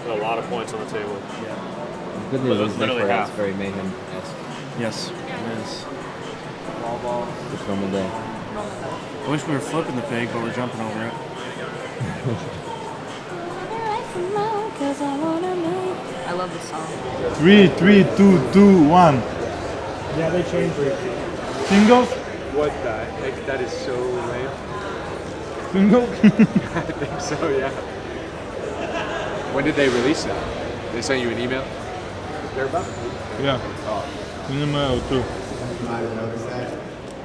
Put a lot of points on the table. Yeah. Good news is it's very Mayhem-esque. Yes, it is. Ball. Just normal day. I wish we were flipping the pig, but we're jumping over it. I love this song. 3, 2, 2, 1. Yeah, they changed it. Singles? What the heck? That is so lame. Singles? I think so, yeah. When did they release it? They sent you an email? They're about? Yeah. Oh. In the mail too. Might have noticed that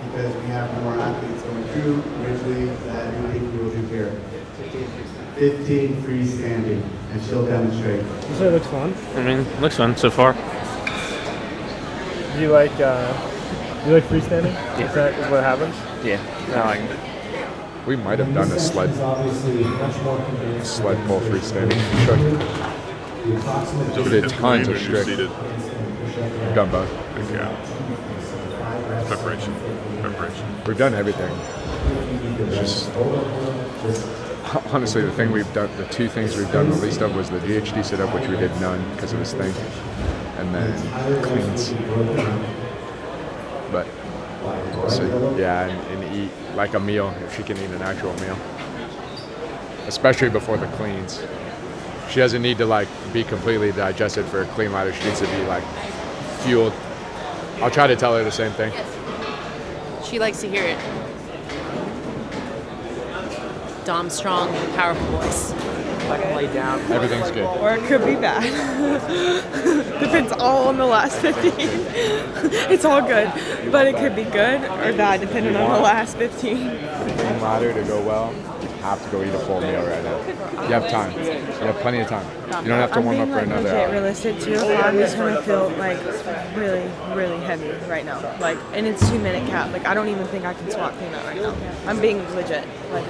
because we have more athletes going through Ridgely than we think we will do here. 15 freestanding, and she'll demonstrate. You say it looks fun? I mean, it looks fun so far. Do you like freestanding? Yeah. Is that what happens? Yeah, I like it. We might have done a sled pull freestanding. We did tons of strict. We've done both. Yeah. Preparation. We've done everything. It's just honestly the two things we've done the least of was the GHD sit-up, which we did none because of this thing, and then cleans. But so yeah, and eat like a meal if she can eat an actual meal, especially before the cleans. She doesn't need to like be completely digested for a clean ladder. She needs to be like fueled. I'll try to tell her the same thing. She likes to hear it. Dom strong, powerful voice. I can lay down. Everything's good. Or it could be bad. Depends all on the last 15. It's all good, but it could be good or bad depending on the last 15. Clean ladder to go well, you have to go eat a full meal right now. You have time. You have plenty of time. You don't have to warm up for another hour. Realistic too. I'm just gonna feel like really, really heavy right now. Like, and it's 2-minute cap. Like, I don't even think I can squat clean that right now. I'm being legit. Like,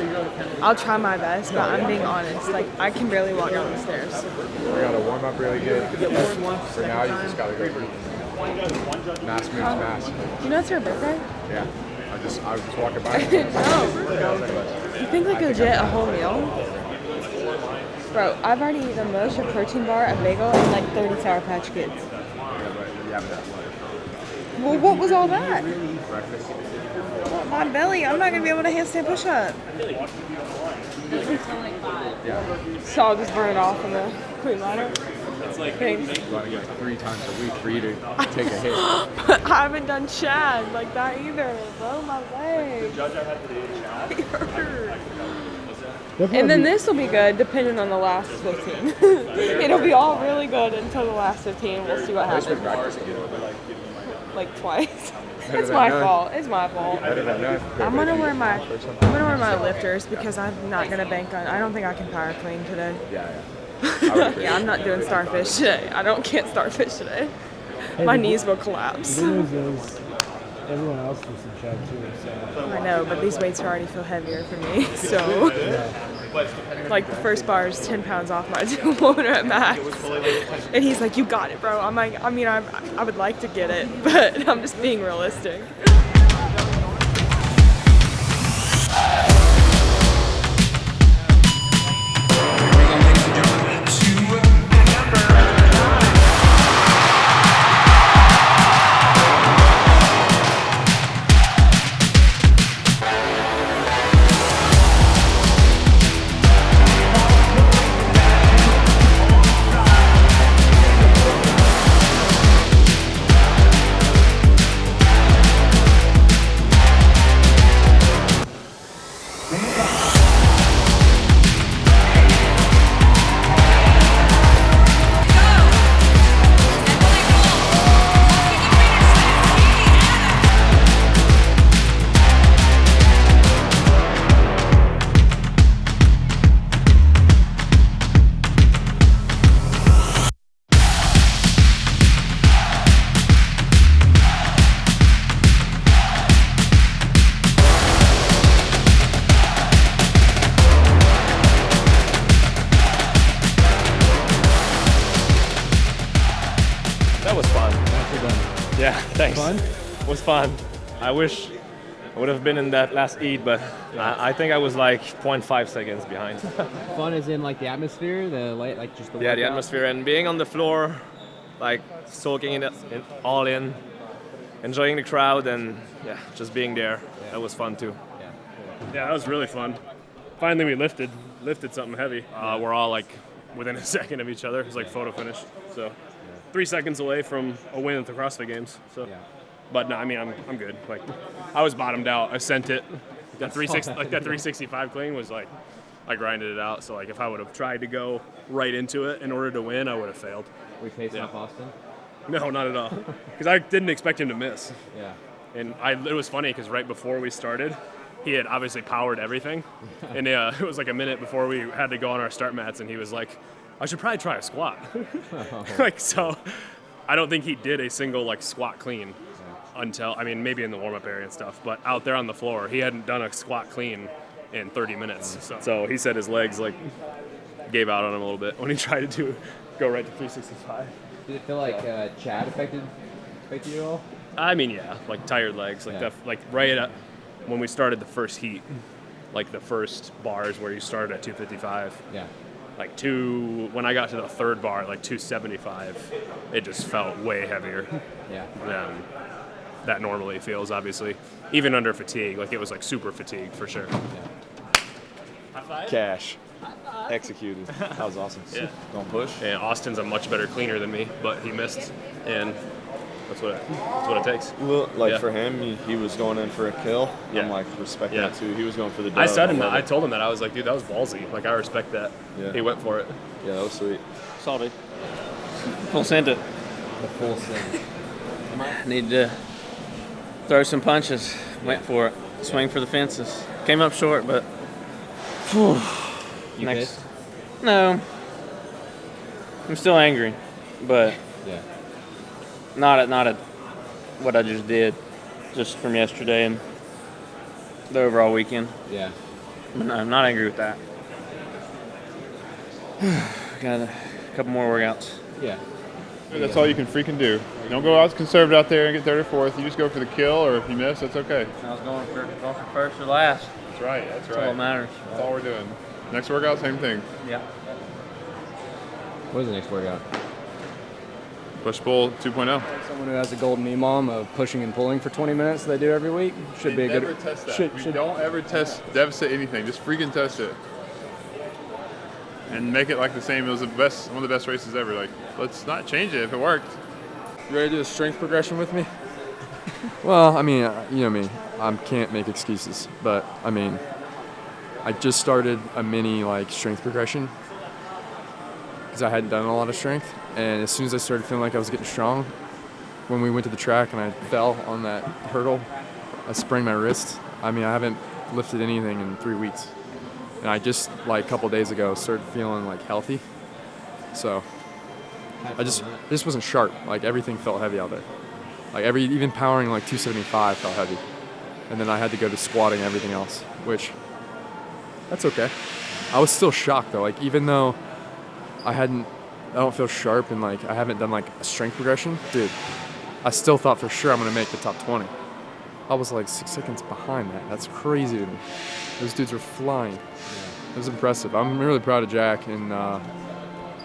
I'll try my best, but I'm being honest. Like, I can barely walk down the stairs. We gotta warm up really good. For now, you just gotta go eat. Mass moves mass. You know it's her birthday? Yeah. I was just walking by. You think like legit a whole meal? Bro, I've already eaten a mush, a protein bar, a bagel, and like 30 Sour Patch Kids. Well, what was all that? Breakfast. Well, my belly, I'm not gonna be able to handstand push up. Yeah. So I'll just burn it off in the clean ladder. Thanks. You want to go 3 times a week for you to take a hit. But I haven't done Chad like that either. Bro, my leg. It hurt. And then this will be good depending on the last 15. It'll be all really good until the last 15. We'll see what happens. Like twice. It's my fault. It's my fault. I'm gonna wear my lifters because I'm not gonna bank on. I don't think I can power clean today. Yeah. Yeah, I'm not doing starfish today. Can't starfish today. My knees will collapse. The news is everyone else does some Chad too. So. I know, but these weights already feel heavier for me. So, like the first bar is 10 pounds off my motor at max, and he's like, "You got it, bro." I'm like, I would like to get it, but I'm just being realistic. Yeah, thanks. Fun? It was fun. I wish I would have been in that last eat, but I think I was like 0.5 seconds behind. Fun as in like the atmosphere, the light, like just the Yeah, the workout? atmosphere and being on the floor, like soaking it all in, enjoying the crowd, and yeah, just being there. That was fun too. Yeah, that was really fun. Finally, we lifted something heavy. We're all like within a second of each other. It was like photo finish. So 3 seconds away from a win at the CrossFit Games. So, but no, I mean I'm good. Like I was bottomed out. I sent it. That 365 clean was like I grinded it out. So like if I would have tried to go right into it in order to win, I would have failed. We facing off Austin? No, not at all. Because I didn't expect him to miss. Yeah. And it was funny because right before we started, he had obviously powered everything. And it was like a minute before we had to go on our start mats, and he was like, I should probably try a squat. Like, so I don't think he did a single like squat clean until, I mean, maybe in the warm-up area and stuff, but out there on the floor, he hadn't done a squat clean in 30 minutes. So he said his legs like gave out on him a little bit when he tried to go right to 365. Did it feel like Chad affected you at all? I mean, yeah, like tired legs, like like right at when we started the first heat, like the first bars where you started at 255. Yeah. Like when I got to the third bar, like 275, it just felt way heavier. Yeah. Than that normally feels, obviously. Even under fatigue, like it was like super fatigued for sure. Cash. Executed. That was awesome. Yeah. Don't push. And Austin's a much better cleaner than me, but he missed, and that's what it takes. Well, for him, he was going in for a kill. Yeah. I'm like respecting that too. He was going for the dub. I said him that. I told him that. I was like, dude, that was ballsy. Like, I respect that. Yeah. He went for it. Yeah, that was sweet. Salty. Full send it. The full send. Need to throw some punches. Went for it. Swing for the fences. Came up short, but. You pissed? No. I'm still angry, but yeah, not at what I just did, just from yesterday and the overall weekend. Yeah. No, I'm not angry with that. Got a couple more workouts. Yeah. That's all you can freaking do. You don't go out conservative out there and get third or fourth. You just go for the kill, or if you miss, that's okay. I was going for first or last. That's right. That's all that matters. That's all we're doing. Next workout, same thing. Yeah. What is the next workout? Push pull 2.0. Someone who has a golden EMOM of pushing and pulling for 20 minutes they do every week should be a good. Never test that. We don't ever test deficit anything. Just freaking test it. And make it like the same. It was one of the best races ever. Like, let's not change it if it worked. You ready to do a strength progression with me? Well, I mean, you know me. I can't make excuses, but I mean, I just started a mini strength progression because I hadn't done a lot of strength, and as soon as I started feeling like I was getting strong, when we went to the track and I fell on that hurdle, I sprained my wrist. I mean, I haven't lifted anything in 3 weeks, and I just a couple days ago started feeling healthy. So I just wasn't sharp. Everything felt heavy out there. Even powering 275 felt heavy, and then I had to go to squatting and everything else, which that's okay. I was still shocked though. Even though I don't feel sharp and I haven't done a strength progression, dude, I still thought for sure I'm gonna make the top 20. I was 6 seconds behind that. That's crazy to me. Those dudes were flying. It was impressive. I'm really proud of Jack and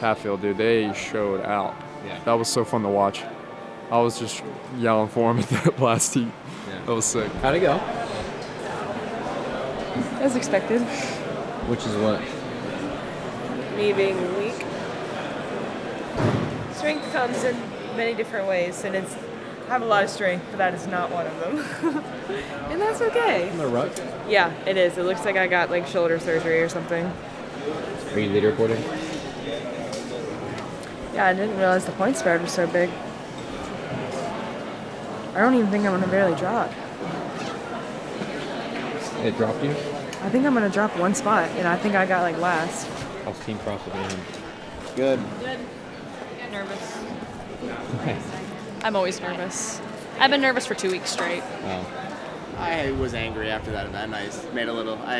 Hatfield, dude. They showed out. Yeah. That was so fun to watch. I was just yelling for him at that last heat. Yeah. That was sick. How'd it go? As expected. Which is what? Me being weak. Strength comes in many different ways, and I have a lot of strength, but that is not one of them. And that's okay. From the ruck? Yeah, it is. It looks like I got shoulder surgery or something. Are you leaderboarding? Yeah, I didn't realize the point spread was so big. I don't even think I'm gonna barely drop. It dropped you? I think I'm gonna drop one spot, and I think I got last. How's Team CrossFit Mayhem? Good. Good. Nervous. Okay. I'm always nervous. I've been nervous for 2 weeks straight. Oh. I was angry after that event. I made a little. I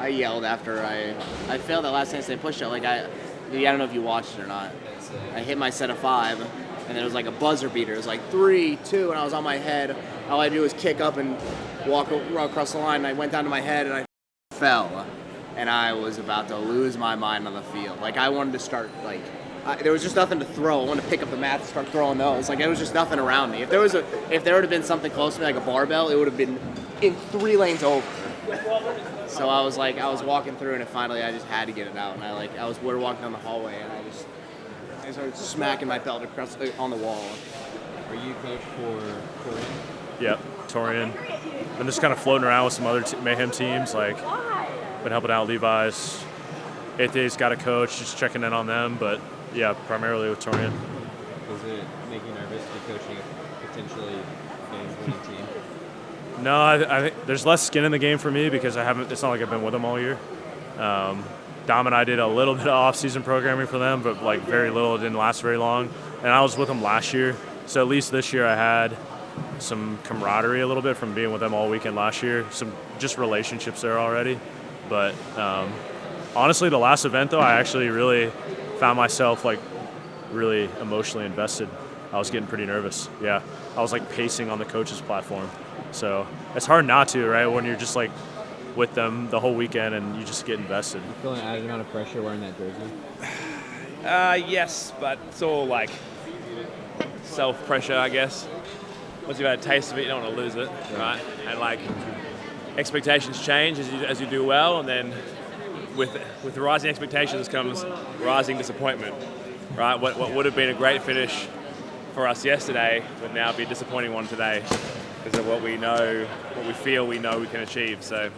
yelled after I failed that last handstand push-up. I don't know if you watched it or not. I hit my set of 5, and there was a buzzer beater. It was 3, 2, and I was on my head. All I do was kick up and walk across the line, and I went down to my head, and I fell. And I was about to lose my mind on the field. I wanted to start, there was just nothing to throw. I wanted to pick up the mat and start throwing those. There was just nothing around me. If there would have been something close to me, a barbell, it would have been in 3 lanes over. So I was walking through, and finally I just had to get it out. And we were walking down the hallway, and I started smacking my belt across on the wall. Are you coach for Torian? Yep, Torian. Been just kind of floating around with some other Mayhem teams, been helping out Levi's. 8 Days got a coach, just checking in on them, but yeah, primarily with Torian. Does it make you nervous to be coaching a potentially game-winning team? No, I think there's less skin in the game for me because it's not like I've been with them all year. Dom and I did a little bit of off-season programming for them, but very little. It didn't last very long. And I was with them last year, so at least this year I had some camaraderie a little bit from being with them all weekend last year. Some just relationships there already. But honestly, the last event though, I actually really found myself like really emotionally invested. I was getting pretty nervous. Yeah, I was like pacing on the coach's platform. So it's hard not to, right? When you're just like with them the whole weekend and you just get invested. You feel an added amount of pressure wearing that jersey? Yes, but it's all like self-pressure, I guess. Once you've had a taste of it, you don't want to lose it, right? And like expectations change as you do well, and then with rising expectations comes rising disappointment, right? What would have been a great finish for us yesterday would now be a disappointing one today because of what we know, what we feel we know we can achieve. So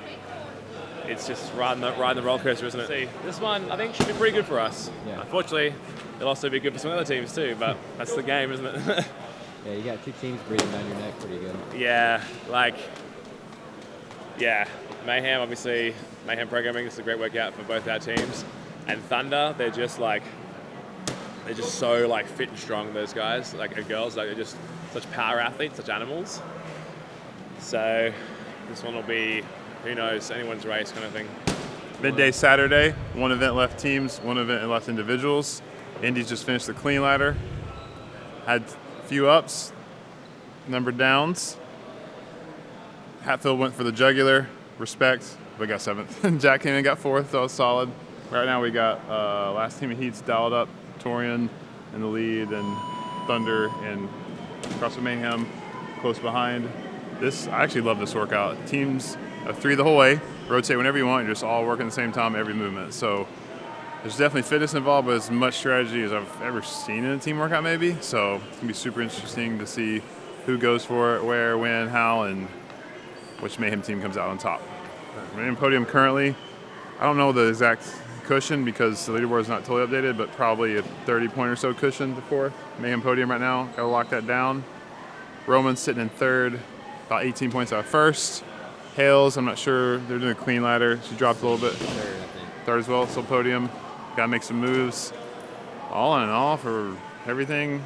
it's just riding the roller coaster, isn't it? See, this one I think should be pretty good for us. Yeah. Unfortunately, it'll also be good for some other teams too, but that's the game, isn't it? Yeah, you got two teams breathing down your neck pretty good. Yeah, Mayhem, obviously, Mayhem programming is a great workout for both our teams. And Thunder, they're just so like fit and strong, those guys, like girls, like they're just such power athletes, such animals. So this one will be, who knows, anyone's race kind of thing. Midday Saturday, one event left teams, one event left individuals. Indy's just finished the clean ladder. Had a few ups, number downs. Hatfield went for the jugular, respect, but got 7th. Jack came in and got 4th, so it was solid. Right now we got last team of heats dialed up, Torian in the lead, and Thunder and CrossFit Mayhem close behind. I actually love this workout. Teams of 3 the whole way, rotate whenever you want, you're just all working at the same time every movement. So there's definitely fitness involved, but as much strategy as I've ever seen in a team workout maybe. So it's gonna be super interesting to see who goes for it, where, when, how, and which Mayhem team comes out on top. Mayhem podium currently, I don't know the exact cushion because the leaderboard is not totally updated, but probably a 30-point or so cushion before Mayhem podium right now. Gotta lock that down. Roman's sitting in 3rd, about 18 points out of 1st. Hales, I'm not sure, they're doing a clean ladder. She dropped a little bit. 3rd, I think. 3rd as well, so podium. Gotta make some moves. All in all, for everything,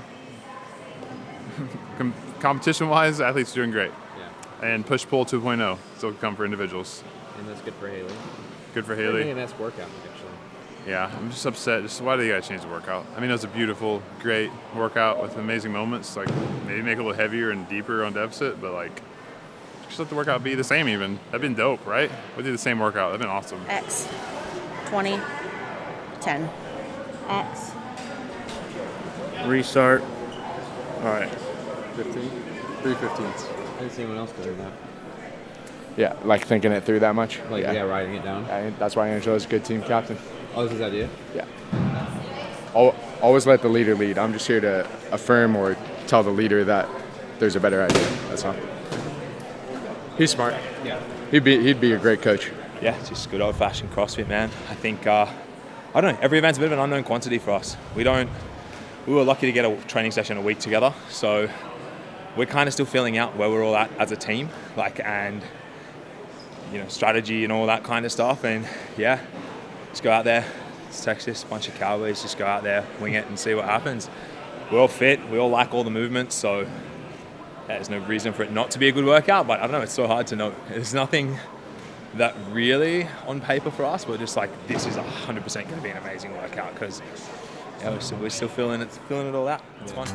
competition-wise, athletes are doing great. Yeah. And push-pull 2.0 still come for individuals. And that's good for Haley. Good for Haley. Really a nice workout, actually. Yeah, I'm just upset. Why do they gotta change the workout? I mean, it was a beautiful, great workout with amazing moments. Like, maybe make it a little heavier and deeper on deficit, but like, just let the workout be the same even. That'd been dope, right? We'll do the same workout. That'd been awesome. X. 20. 10. X. Restart. All right. 15? 3 15s. I didn't see anyone else doing that. Yeah, like thinking it through that much. Like, yeah, writing it down. That's why Angela's a good team captain. Oh, this is his idea? Yeah. Always let the leader lead. I'm just here to affirm or tell the leader that there's a better idea. That's all. He's smart. Yeah. He'd be a great coach. Yeah, just good old-fashioned CrossFit, man. I think, I don't know, every event's a bit of an unknown quantity for us. We were lucky to get a training session a week together, so we're kind of still filling out where we're all at as a team, and strategy and all that kind of stuff. And yeah, just go out there. It's Texas, bunch of cowboys. Just go out there, wing it, and see what happens. We're all fit. We all like all the movements, so there's no reason for it not to be a good workout. But I don't know. It's so hard to know. There's nothing that really on paper for us. We're just like, this is 100% going to be an amazing workout because we're still feeling it all out. It's fun.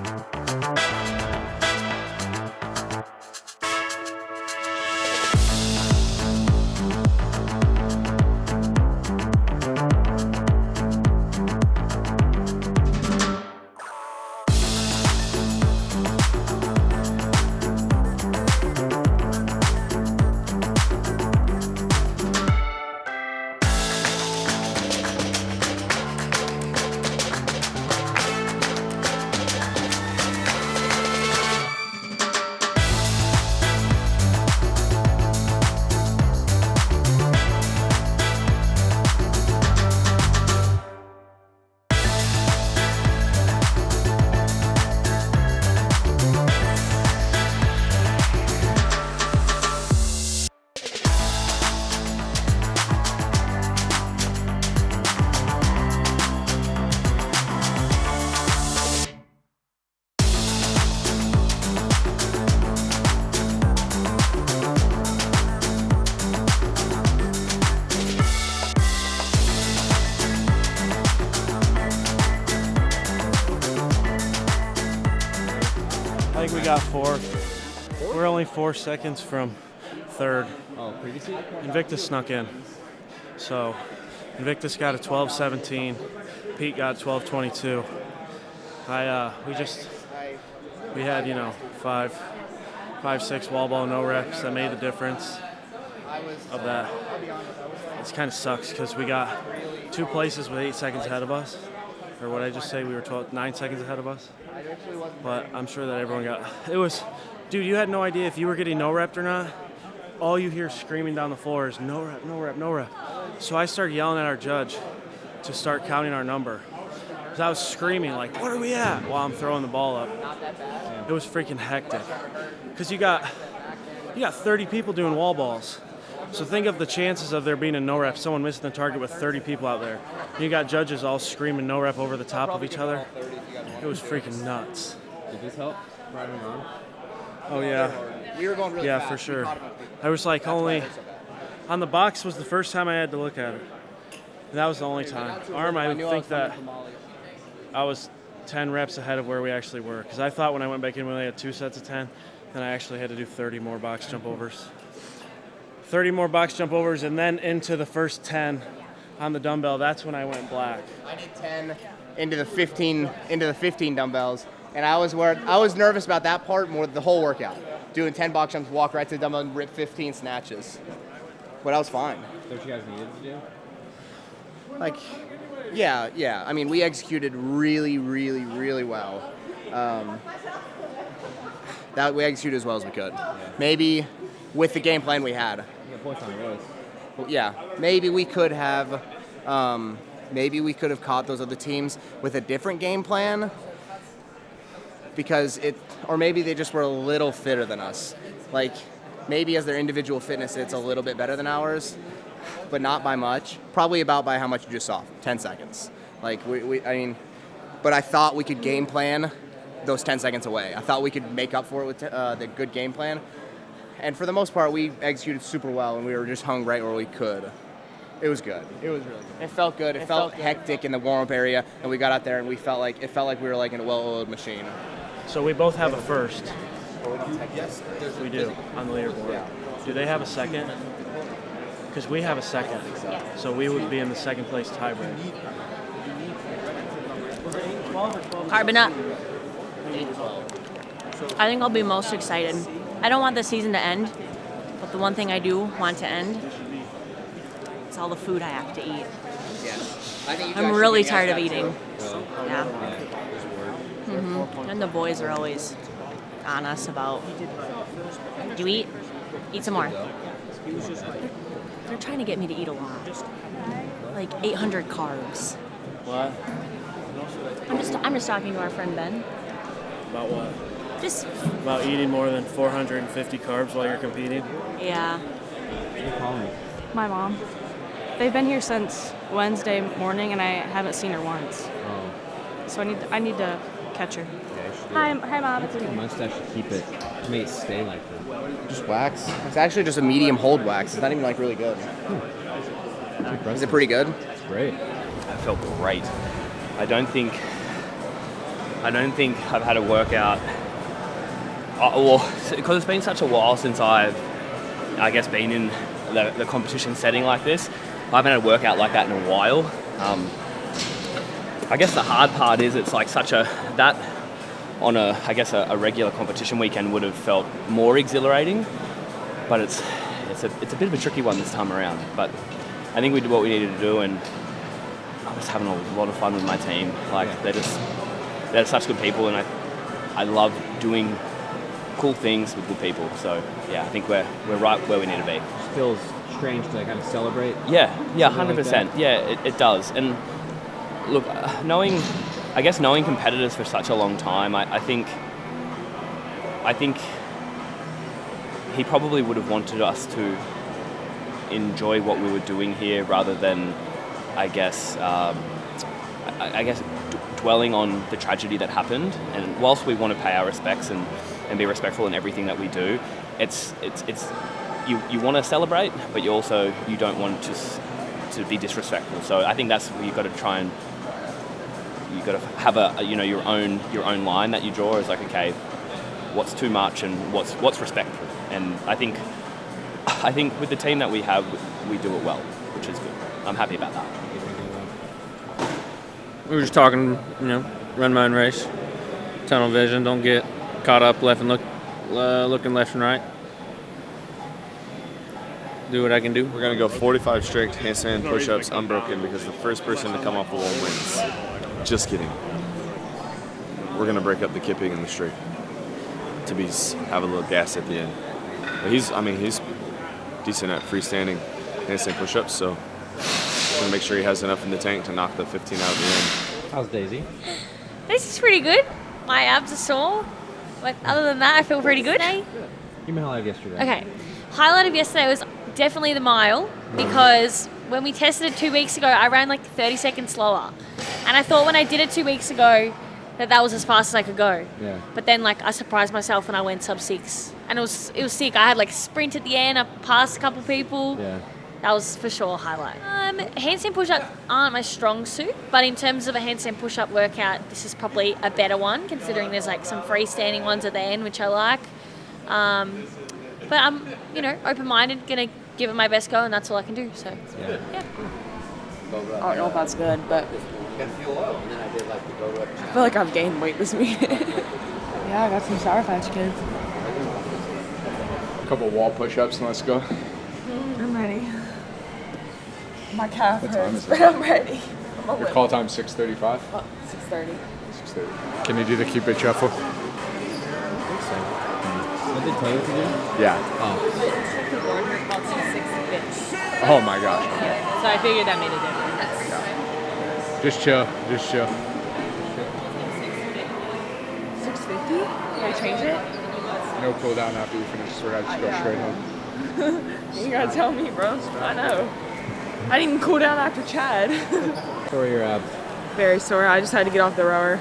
think we got fourth. We're only 4 seconds from third. Oh, previously? Invictus snuck in. So Invictus got a 12:17. Pete got 12:22. We had, you know, five, 6 wall ball no reps that made the difference of that. It kind of sucks because we got 2 places with 8 seconds ahead of us. Or what I just say, we were 9 seconds ahead of us. But I'm sure that everyone got, it was, dude, you had no idea if you were getting no rep or not. All you hear screaming down the floor is no rep, no rep, no rep. So I started yelling at our judge to start counting our number. Because I was screaming like, what are we at? While I'm throwing the ball up. It was freaking hectic. Because you got 30 people doing wall balls. So think of the chances of there being a no rep, someone missing the target with 30 people out there. You got judges all screaming no rep over the top of each other. It was freaking nuts. Did this help? Riding on? Oh yeah. We were going really yeah, fast. for sure. I was like only on the box was the first time I had to look at it. And that was the only time. Arm, I think that I was 10 reps ahead of where we actually were. Because I thought when I went back in, we only had 2 sets of 10, then I actually had to do 30 more box jump overs. 30 more box jump overs, and then into the first 10 on the dumbbell. That's when I went black. I did 10 into the 15 dumbbells, and I was nervous about that part more than the whole workout. Doing 10 box jumps, walk right to the dumbbell, and rip 15 snatches. But I was fine. Is that what you guys needed to do? Like, yeah. I mean, we executed really, really, really well. That we executed as well as we could. Yeah. Maybe with the game plan we had. You got points on the road. Yeah, maybe we could have caught those other teams with a different game plan, or maybe they just were a little fitter than us. Like, maybe as their individual fitness, it's a little bit better than ours, but not by much. Probably about by how much you just saw, 10 seconds. Like, but I thought we could game plan those 10 seconds away. I thought we could make up for it with the good game plan. And for the most part, we executed super well, and we were just hung right where we could. It was good. It was really good. It felt good. It felt hectic in the warm-up area, and we got out there, and it felt like we were like in a well-oiled machine. So we both have a first. We do on the leaderboard. Do they have a second? Because we have a second, so we would be in the second place tiebreak. Carbon up. I think I'll be most excited. I don't want the season to end, but the one thing I do want to end is all the food I have to eat. I'm really tired of eating. Yeah. Mm-hmm. And the boys are always on us about, did you eat? Eat some more. They're trying to get me to eat a lot. Like 800 carbs. What? I'm just talking to our friend Ben. About what? Just about eating more than 450 carbs while you're competing? Yeah. My mom. They've been here since Wednesday morning, and I haven't seen her once. Oh. So I need to catch her. Yeah, hi, Mom. It's a mustache to keep it, to make it stay like that. Just wax. It's actually just a medium hold wax. It's not even like really good. Is it pretty good? It's great. I felt great. I don't think I've had a workout. Because it's been such a while since I've, been in the competition setting like this. I haven't had a workout like that in a while. I guess the hard part is it's like that on a regular competition weekend would have felt more exhilarating, but it's a bit of a tricky one this time around. But I think we did what we needed to do, and I was having a lot of fun with my team. Like they're such good people, and I love doing cool things with good people. So yeah, I think we're right where we need to be. It feels strange to kind of celebrate. Yeah, 100%. Like yeah, it does. And look, knowing competitors for such a long time, I think he probably would have wanted us to enjoy what we were doing here rather than, dwelling on the tragedy that happened. And whilst we want to pay our respects and be respectful in everything that we do, you want to celebrate, but you don't want to be disrespectful. So I think that's where you've got to try and you've got to have your own line that you draw. Is like, okay, what's too much and what's respectful. And I think with the team that we have, we do it well, which is good. I'm happy about that. We were just talking, run my own race, tunnel vision, don't get caught up looking left and right. Do what I can do. We're going to go 45 strict handstand push-ups unbroken because the first person to come off the wall wins. Just kidding. We're going to break up the kipping and the strict to have a little gas at the end. But he's decent at freestanding handstand push-ups, so going to make sure he has enough in the tank to knock the 15 out at the end. How's Daisy? Daisy's pretty good. My abs are sore. But other than that, I feel pretty good. Give me a highlight of yesterday. Okay. Highlight of yesterday was definitely the mile, because when we tested it 2 weeks ago, I ran like 30 seconds slower. And I thought when I did it 2 weeks ago that was as fast as I could go. Yeah. But then I surprised myself and I went sub 6. And it was sick. I had a sprint at the end. I passed a couple people. Yeah. That was for sure a highlight. Handstand push-ups aren't my strong suit, but in terms of a handstand push-up workout, this is probably a better one, considering there's some freestanding ones at the end, which I like. But I'm, open-minded, gonna give it my best go, and that's all I can do. So, yeah. I don't know if that's good, but I feel like I've gained weight this week. Yeah, I got some Sour Patch Kids. A couple wall push-ups and let's go. I'm ready. My calf What time hurts, is it? but I'm ready. Your call time 6:35? 6:30. 6:30. Can you do the Cupid shuffle? What did they tell you to do? Yeah. Oh my gosh. So I figured that made a difference. Just chill. Just chill. 6:50? Can I change it? No cool down after you finish this workout. Just go straight home. You gotta tell me, bro. I know. I didn't even cool down after Chad. Sore your abs. Very sore. I just had to get off the rower.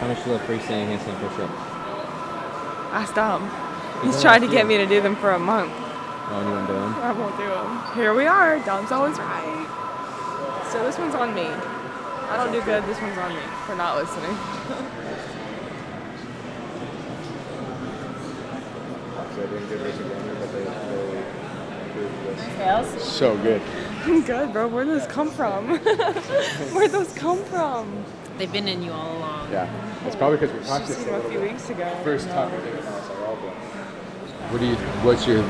How much do you love freestanding handstand push-ups? I stopped. He's tried to get me to do them for a month. Oh, and you won't do them? I won't do them. Here we are. Dom's always right. So this one's on me. I don't do good. This one's on me for not listening. So good. Good, bro. Where'd those come from? Where'd those come from? They've been in you all along. Yeah. It's probably because we Just practiced seen them a few weeks ago. First time we did it, I was like, oh boy.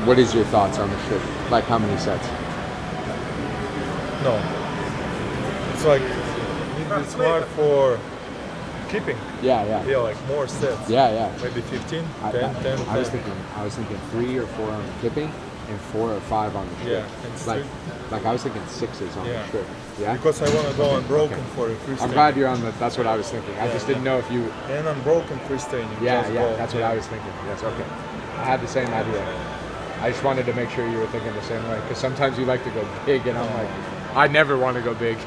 What is your thoughts on the trip? Like how many sets? No. It's like it's smart for keeping. Yeah. Yeah, like more sets. Yeah. Maybe 15, 10, I 10. was thinking 3 or 4 on the kipping and 4 or 5 on the strip. Yeah, and like I was thinking 6s on the strip. Yeah. Because I want to go unbroken for the freestyle. I'm glad you're on the. That's what I was thinking. I just didn't know if you. And unbroken freestyle. Yeah. That's what I was thinking. That's okay. I had the same idea. I just wanted to make sure you were thinking the same way, because sometimes you like to go big, and I'm like, I never want to go big.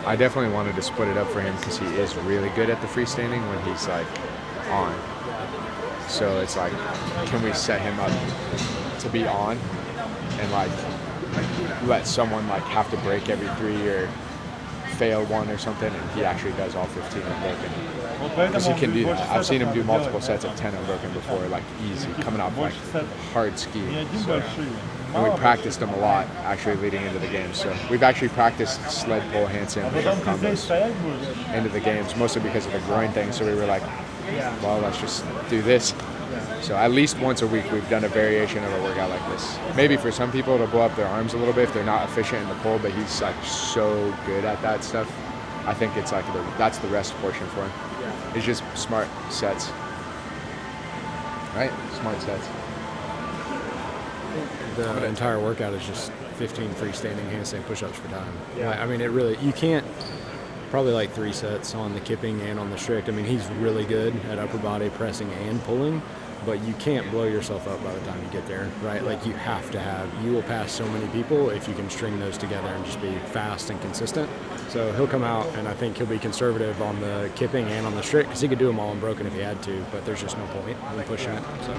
I definitely wanted to split it up for him because he is really good at the freestanding when he's on. So it's like, can we set him up to be on and let someone have to break every 3 or fail one or something, and he actually does all 15 unbroken. Because he can do that. I've seen him do multiple sets of 10 unbroken before, easy, coming off hard skiing. So, and we practiced them a lot actually leading into the games. So we've actually practiced sled pull handstand push-up combos into the games, mostly because of the groin thing. So we were like, well, let's just do this. So at least once a week we've done a variation of a workout like this. Maybe for some people it'll blow up their arms a little bit if they're not efficient in the pull, but he's so good at that stuff. I think it's that's the rest portion for him. It's just smart sets. Right? Smart sets. The entire workout is just 15 freestanding handstand push-ups for time. Yeah. I mean, you can't, probably 3 sets on the kipping and on the strict. I mean, he's really good at upper body pressing and pulling, but you can't blow yourself up by the time you get there, right? You will pass so many people if you can string those together and just be fast and consistent. So he'll come out, and I think he'll be conservative on the kipping and on the strict, because he could do them all unbroken if he had to, but there's just no point in pushing it. So.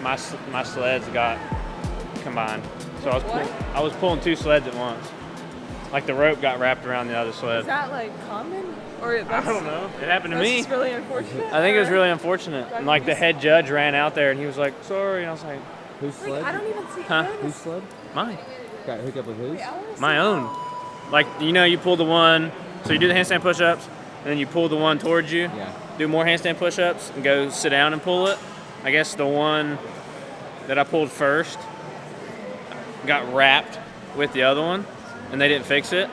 my sleds got combined. So I was pulling 2 sleds at once. Like the rope got wrapped around the other sled. Is that like common? Or I don't know. It happened to me. That's really unfortunate. I think it was really unfortunate. And like the head judge ran out there and he was like, sorry. And I was like, whose sled? I don't even see. Huh? Whose sled? Mine. Got hooked up with whose? My own. Like, you know, you pull the one, so you do the handstand push-ups, and then you pull the one towards you, do more handstand push-ups, and go sit down and pull it. I guess the one that I pulled first got wrapped with the other one, and they didn't fix it.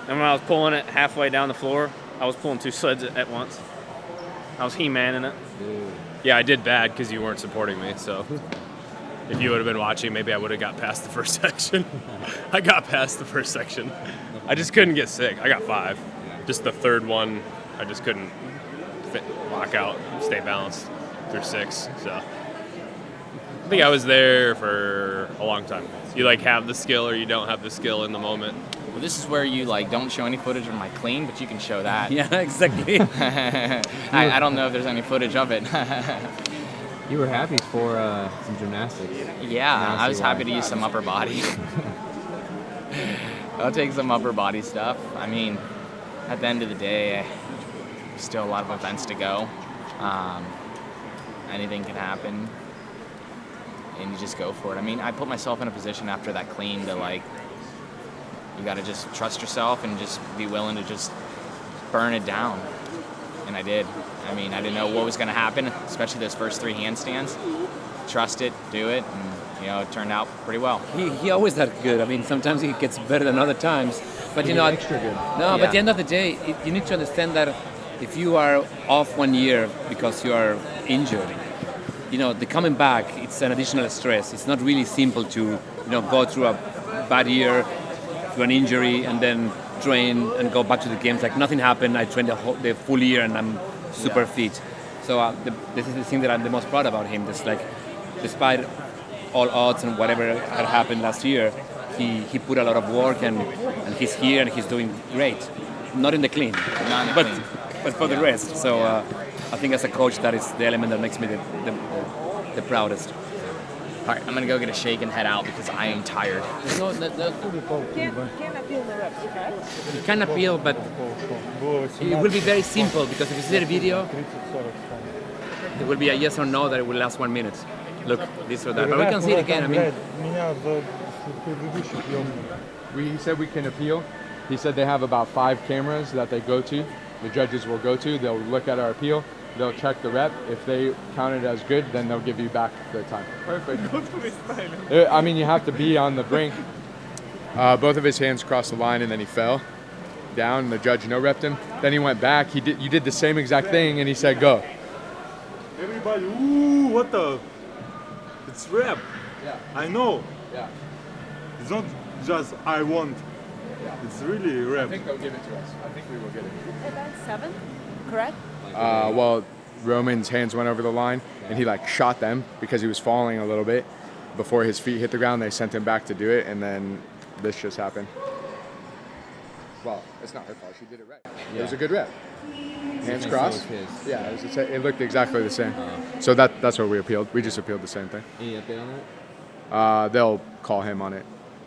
And when I was pulling it halfway down the floor, I was pulling 2 sleds at once. I was He-Manning it. Yeah, I did bad because you weren't supporting me, so if you would have been watching, maybe I would have got past the first section. I got past the first section. I just couldn't get sick. I got 5. Just the third one, I just couldn't lock out, stay balanced through 6. So I think I was there for a long time. You like have the skill or you don't have the skill in the moment. Well, this is where you like don't show any footage of my clean, but you can show that. Yeah, exactly. I don't know if there's any footage of it. You were happy for some gymnastics. Yeah, I was happy to use some upper body. I'll take some upper body stuff. I mean, at the end of the day, still a lot of events to go. Anything can happen, and you just go for it. I mean, I put myself in a position after that clean to like, you got to just trust yourself and just be willing to just burn it down. And I did. I mean, I didn't know what was going to happen, especially those first 3 handstands. Trust it, do it, and you know, it turned out pretty well. He always that good. I mean, sometimes he gets better than other times. But you know, extra good. No, but at the end of the day, you need to understand that if you are off 1 year because you are injured, you know, the coming back, it's an additional stress. It's not really simple to, you know, go through a bad year, through an injury, and then train and go back to the games like nothing happened. I trained the full year and I'm super fit. So this is the thing that I'm the most proud about him. Just like, despite all odds and whatever had happened last year, he put a lot of work and he's here and he's doing great. Not in the clean, but for the rest. So I think as a coach, that is the element that makes me the proudest. All right, I'm gonna go get a shake and head out because I am tired. Can't appeal the reps, okay? You can appeal, but it will be very simple because if you see the video, it will be a yes or no that it will last 1 minute. Look, this or that. But we can see it again. I mean, he said we can appeal. He said they have about 5 cameras that they go to. The judges will go to. They'll look at our appeal. They'll check the rep. If they count it as good, then they'll give you back the time. Perfect. I mean, you have to be on the brink. Both of his hands crossed the line, and then he fell down. And the judge no-repped him. Then he went back. You did the same exact thing, and he said, go. Everybody, ooh, what the? It's rep. Yeah. I know. Yeah. It's not just I want. Yeah. It's really rep. I think they'll give it to us. I think we will get it. Event 7, correct? Well, Roman's hands went over the line, and he like shot them because he was falling a little bit. Before his feet hit the ground, they sent him back to do it, and then this just happened. Well, it's not her fault. She did it right. It was a good rep. Hands crossed. Yeah, it looked exactly the same. So that's what we appealed. We just appealed the same thing. Any update on that? They'll call him on it.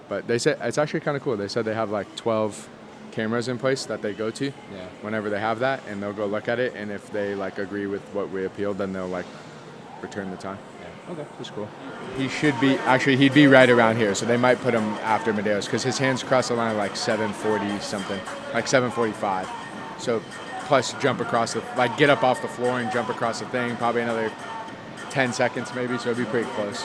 But they said it's actually kind of cool. They said they have like 12 cameras in place that they go to whenever they have that, and they'll go look at it, and if they like agree with what we appealed, then they'll like return the time. Okay, that's cool. He'd be right around here, so they might put him after Medeiros because his hands cross the line like 7:40 something, like 7:45. So plus jump across get up off the floor and jump across the thing, probably another 10 seconds maybe, so it'd be pretty close.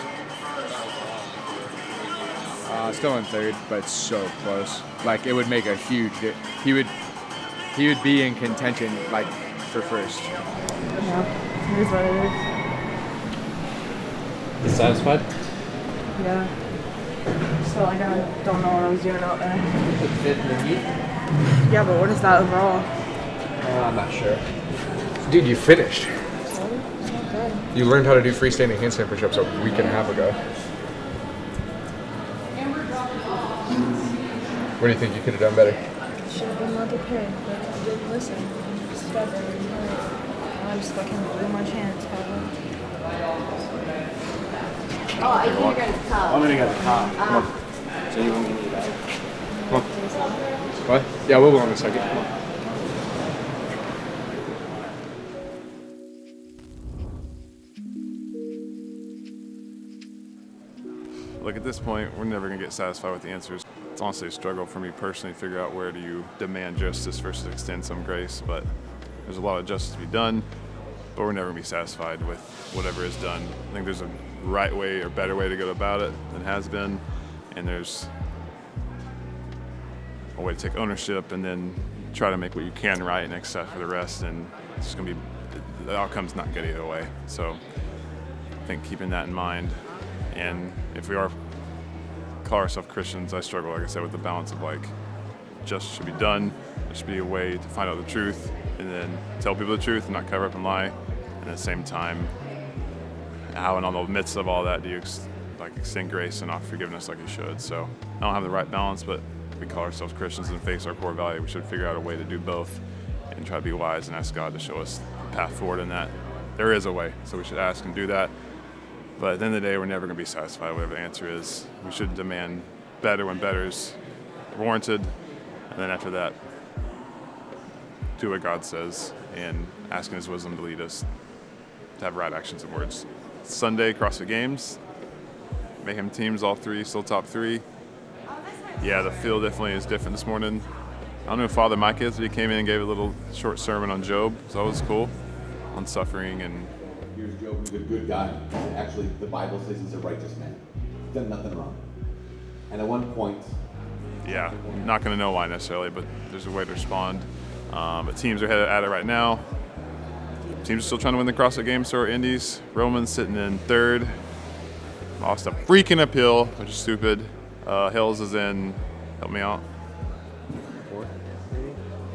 Still in third, but so close. Like it would make a huge. He would be in contention like for first. Yeah, here's what it is. You satisfied? Yeah. So I don't know what I was doing out there. Fit in the heat? Yeah, but what is that overall? I'm not sure. Dude, you finished. You learned how to do freestanding handstand push-ups a week and a half ago. What do you think you could have done better? I should have been more prepared, but I didn't listen. I'm stubborn. I just fucking blew my chance, probably. Oh, I think you're going to come. I'm going to go to the car. Come on. So you want me to need that? Come on. What? Yeah, we'll go in a second. Come on. Look, at this point, we're never going to get satisfied with the answers. It's honestly a struggle for me personally to figure out where do you demand justice versus extend some grace, but there's a lot of justice to be done, but we're never going to be satisfied with whatever is done. I think there's a right way or better way to go about it than has been, and there's a way to take ownership and then try to make what you can right and accept for the rest, and it's going to be, the outcome's not good either way. So I think keeping that in mind, and if we are call ourselves Christians, I struggle, like I said, with the balance of like, justice should be done. There should be a way to find out the truth and then tell people the truth and not cover up and lie. And at the same time, how in all the midst of all that do you extend grace and offer forgiveness like you should? So I don't have the right balance, but if we call ourselves Christians and face our core value, we should figure out a way to do both and try to be wise and ask God to show us the path forward in that. There is a way, so we should ask and do that. But at the end of the day, we're never going to be satisfied with whatever the answer is. We should demand better when better is warranted. And then after that, do what God says and asking His wisdom to lead us to have right actions and words. Sunday, CrossFit Games. Mayhem teams, all three, still top three. Yeah, the field definitely is different this morning. I don't know who Father Mike is, but he came in and gave a little short sermon on Job, so that was cool, on suffering and Here's Job, who's a good guy. Actually, the Bible says he's a righteous man. He's done nothing wrong. And at one point... Yeah, I'm not going to know why necessarily, but there's a way to respond. But teams are headed at it right now. Teams are still trying to win the CrossFit Games, so are Indies. Roman's sitting in third. Lost a freaking uphill, which is stupid. Hills is in, help me out. Fourth,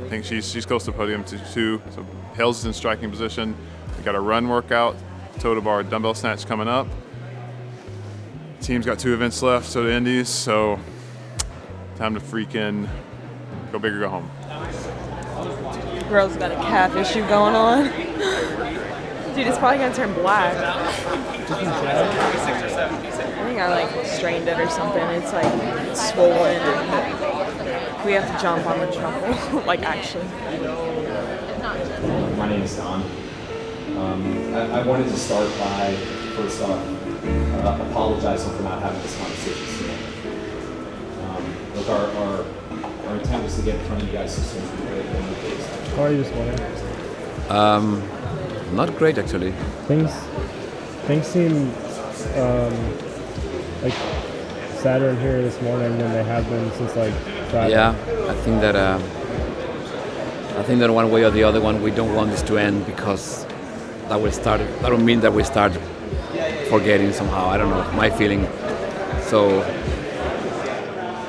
I think she's close to podium too. So Hills is in striking position. We got a run workout, total bar, dumbbell snatch coming up. Team's got 2 events left, so the Indies. So time to freaking go big or go home. Girl's got a calf issue going on. Dude, it's probably gonna turn black. I think I strained it or something. It's swollen and we have to jump on the trample. Actually. My name is Don. I wanted to start by, first off, apologizing for not having this conversation today. Look, our intent was to get in front of you guys as soon as we could. How are you this morning? Not great, actually. Things seem sadder in here this morning than they have been since Friday. Yeah, I think that one way or the other one, we don't want this to end because that will mean that we start forgetting somehow. I don't know, my feeling. So,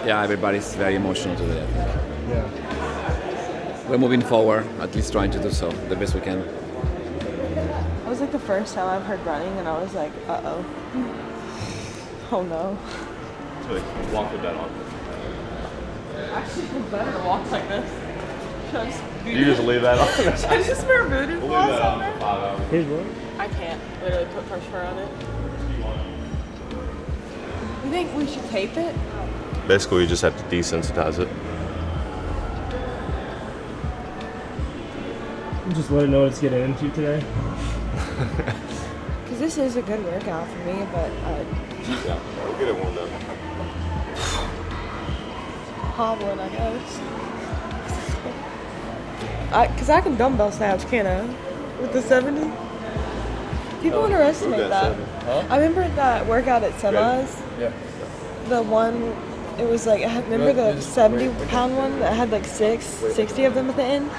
yeah, everybody's very emotional today, I think. Yeah. We're moving forward, at least trying to do so the best we can. It was the first time I've heard running and I was like, uh-oh. Oh no. So walk with that on. Actually, it's better to walk like this. You just leave that on? Should I just wear booted We'll floss leave that on on there? for 5 hours. Here's what? I can't literally put pressure on it. You think we should tape it? Basically, you just have to desensitize it. Just let it know what it's getting into today. Because this is a good workout for me, but Yeah, we'll get it warmed up. hobbling, I guess. Because I can dumbbell snatch, can't I? With the 70? People underestimate that. Huh? I remember that workout at Semis. Yeah. The one, it was remember the 70-pound one that had 60 of them at the end?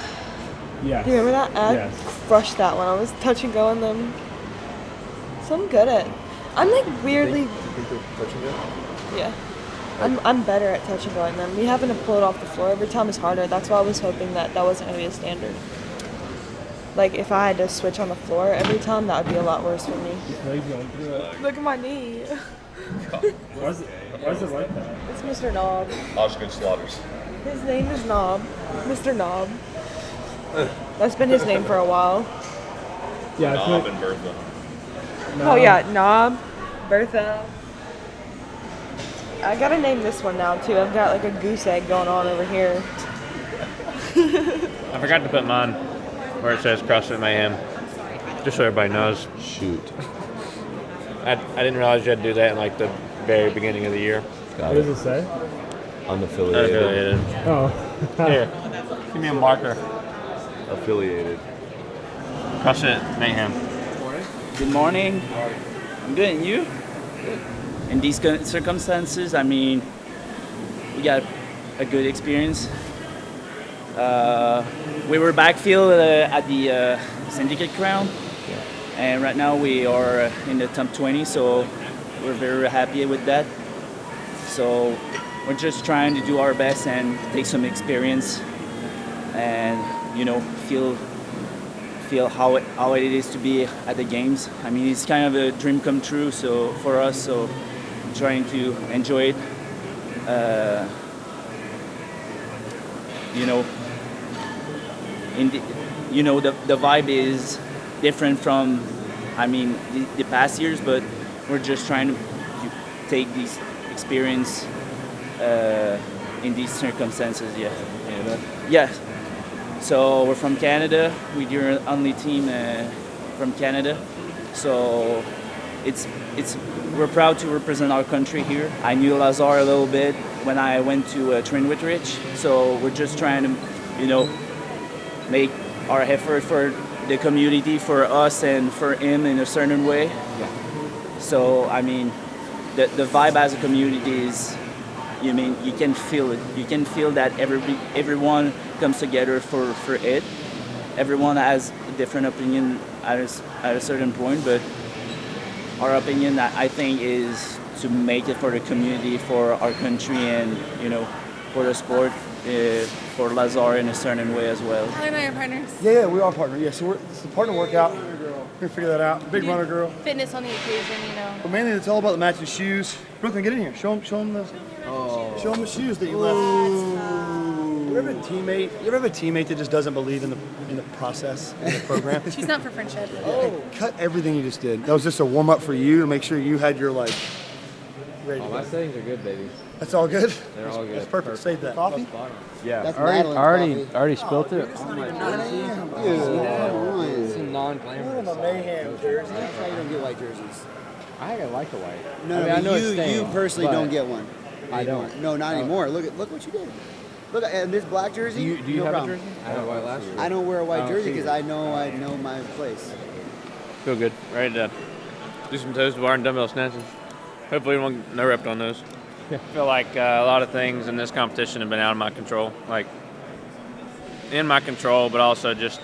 Yeah. Do you remember that? I Yes. crushed that one. I was touch and go on them. So I'm good at. I'm weirdly. You think they're touching it? Yeah. I'm better at touch and going them. Me having to pull it off the floor every time is harder. That's why I was hoping that wasn't going to be a standard. If I had to switch on the floor every time, that would be a lot worse for me. Going through it. Look at my knee. Why is it like that? It's Mr. Knob. Osgood Slaughters. His name is Knob. Mr. Knob. That's been his name for a while. Yeah, Knob and Bertha. Oh yeah, Knob, Bertha. I gotta name this one now too. I've got like a goose egg going on over here. I forgot to put mine where it says CrossFit Mayhem, just so everybody knows. Shoot. I didn't realize you had to do that in like the very beginning of the year. What does it say? Unaffiliated. Oh. Here, give me a marker. Affiliated. CrossFit Mayhem. Good morning. I'm good, and you? Good. In these circumstances, I mean, we got a good experience. We were backfield at the Syndicate Crown, and right now we are in the top 20, so we're very happy with that. So we're just trying to do our best and take some experience, and feel how it is to be at the games. I mean, it's kind of a dream come true. So for us, so trying to enjoy it. The vibe is different from, the past years, but we're just trying to take this experience in these circumstances. Yeah. So we're from Canada. We're the only team from Canada. So we're proud to represent our country here. I knew Lazar a little bit when I went to train with Rich. So we're just trying to, make our effort for the community, for us and for him in a certain way. Yeah. So the vibe as a community is, you can feel it. You can feel that everyone comes together for it. Everyone has a different opinion at a certain point, but our opinion, I think, is to make it for the community, for our country, and for the sport, for Lazar in a certain way as well. Tyler and I are partners. Yeah, we are partners. Yeah, so it's the partner workout. We're gonna figure that out. Big runner girl. Fitness on the occasion, But mainly, it's all about the matching shoes. Brooklyn, get in here. Show them the shoes that you left. You ever have a teammate that just doesn't believe in the process, in the program? She's not for friendship. Cut everything you just did. That was just a warm up for you to make sure you had your ready. Oh, my settings are good, baby. That's all good. They're all good. That's perfect. Save that. Coffee? Yeah. That's already spilt it. It's It's a non-glamorous. a Mayhem jersey. That's why you don't get white jerseys. I like the white. No, I know it's you stained, personally but don't get one. I don't. No, not anymore. Look what you did. Look at this black jersey. Do you no have problem. a jersey? I had a white last year. I don't wear a white don't jersey see because it. I know my place. Feel good. Ready to do some toes to bar and dumbbell snatches. Hopefully, no rep on those. I feel like a lot of things in this competition have been out of my control. Like, in my control, but also just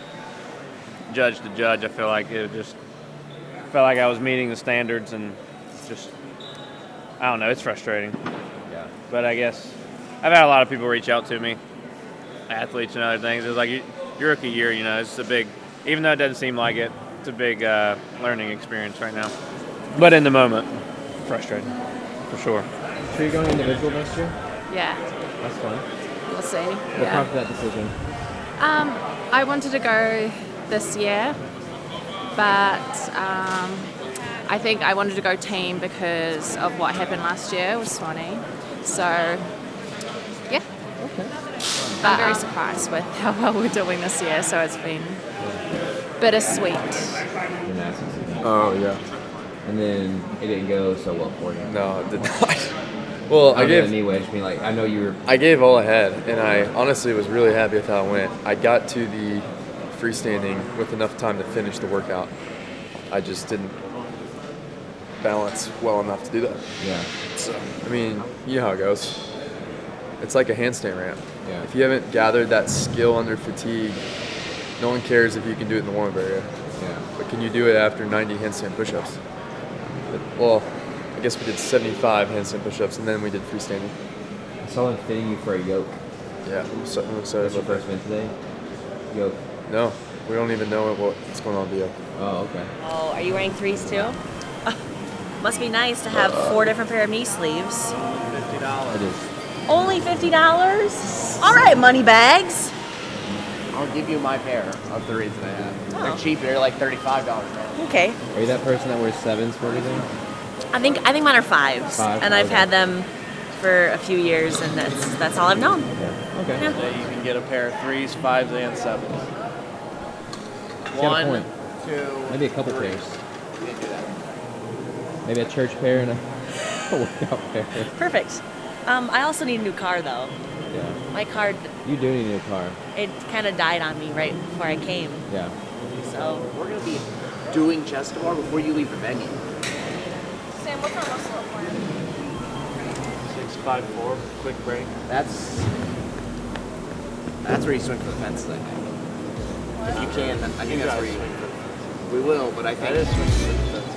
judge to judge. I feel like felt like I was meeting the standards, and just, I don't know, it's frustrating. Yeah. But I guess I've had a lot of people reach out to me, athletes and other things. It's like, your rookie year, it's a big, even though it doesn't seem like it, it's a big learning experience right now. But in the moment, frustrating, for sure. So you're going individual next year? Yeah, That's fun. we'll see. What Yeah. prompted that decision? I wanted to go this year, but I think I wanted to go team because of what happened last year with Froning. So, yeah. Okay. I'm very surprised with how well we're doing this year, so it's been bittersweet. Gymnastics again. Oh, yeah. And then it didn't go so well for you. No, it did not. Well, I gave knee wedge. I know you were. I gave all I had, and I honestly was really happy with how it went. I got to the freestanding with enough time to finish the workout. I just didn't balance well enough to do that. Yeah. So, you know how it goes. It's like a handstand ramp. Yeah. If you haven't gathered that skill under fatigue, no one cares if you can do it in the warm-up area. Yeah. But can you do it after 90 handstand push-ups? Well, I guess we did 75 handstand push-ups, and then we did freestanding. I saw them fitting you for a yoke. Yeah, I'm excited That's your about first that. event today? Yoke. No, we don't even know what's going on with the yoke. Oh, okay. Oh, are you wearing threes too? Must be nice to have 4 different pair of knee sleeves. $50. It is. Only $50? All right, money bags. I'll give you my pair of threes that I have. Oh. They're cheap. They're like $35, man. Okay. Are you that person that wears sevens for everything? I think mine are 5s, Five, and I've okay. had them for a few years, and that's all I've known. Okay. Yeah. So you can get a pair of 3s, 5s, and 7s. You got a 1, point. 2, Maybe a couple 3. pairs. You can do that. Maybe a church pair and a workout pair. Perfect. I also need a new car though. Yeah. My car, You do need a new car. it kind of died on me right before I came. Yeah. So We're going to be doing chest tomorrow before you leave the venue. Sam, what's our muscle up plan? 6-5-4, quick break. That's where you swing for the fences, I think. If you can, I think that's where you swing for the fences. We will, but I think... That is swing for the fences.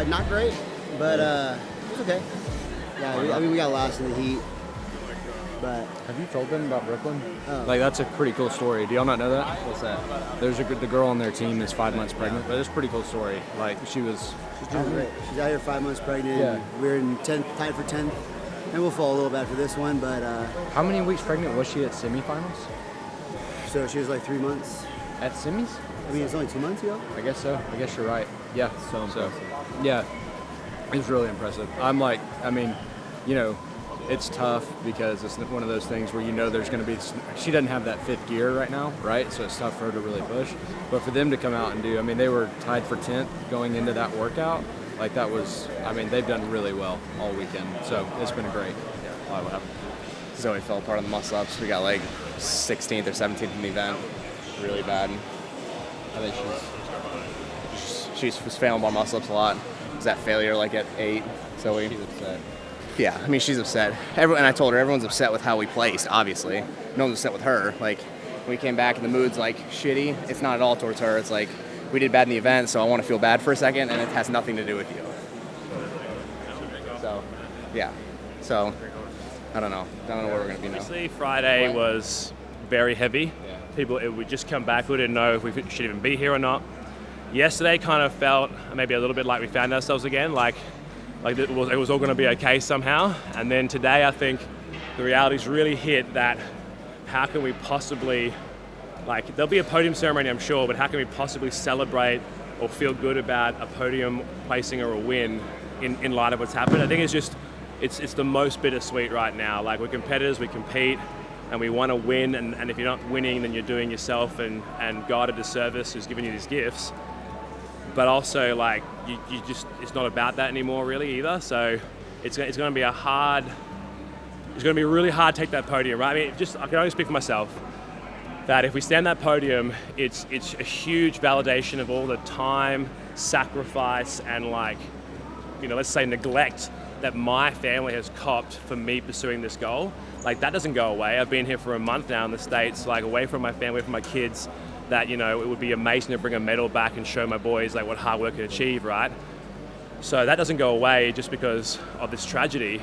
Not great, but it was okay. Yeah, we got lost in the heat. But have you told them about Brooklyn? Oh. Like, that's a pretty cool story. Do y'all not know that? What's that? There's the girl on their team is 5 months pregnant, but it's a pretty cool story. Like, she's doing great. She's out here 5 months pregnant. Yeah. We're in 10th, tied for 10th, and we'll fall a little bit after this one. But how many weeks pregnant was she at semifinals? So she was like 3 months. At semis? I mean, it's only 2 months ago. I guess so. I guess you're right. Yeah. So impressive. Yeah, it's really impressive. I'm like, I mean, you know, it's tough because it's one of those things where you know there's going to be, she doesn't have that fifth gear right now, right? So it's tough for her to really push. But for them to come out and do, I mean, they were tied for 10th going into that workout. Like that was, I mean, they've done really well all weekend. So it's been great. A lot of what happened. Zoe fell apart on the muscle ups. We got like 16th or 17th in the event. Really bad. I think she was failing on muscle ups a lot. Was that failure like at 8? So she's upset. Yeah, I mean she's upset. And I told her everyone's upset with how we placed. Obviously, no one's upset with her. Like when we came back and the mood's like shitty. It's not at all towards her. It's like we did bad in the event, so I want to feel bad for a second, and it has nothing to do with you. So, yeah. So I don't know. Don't know where we're gonna be now. Obviously, Friday was very heavy. People, we just come back. We didn't know if we should even be here or not. Yesterday kind of felt maybe a little bit like we found ourselves again, like it was all going to be okay somehow. And then today, I think the reality's really hit that how can we possibly, like, there'll be a podium ceremony, I'm sure, but how can we possibly celebrate or feel good about a podium placing or a win in light of what's happened? I think it's just, it's the most bittersweet right now. Like, we're competitors, we compete, and we want to win, and if you're not winning, then you're doing yourself and God a disservice who's given you these gifts. But also, like, you just, it's not about that anymore really either. So it's going to be it's going to be really hard to take that podium, right? I mean, I can only speak for myself, that if we stand that podium, it's a huge validation of all the time, sacrifice, and, like, you know, let's say neglect that my family has copped for me pursuing this goal. Like, that doesn't go away. I've been here for a month now in the States, like, away from my family, from my kids, that, you know, it would be amazing to bring a medal back and show my boys, like, what hard work can achieve, right? So that doesn't go away just because of this tragedy,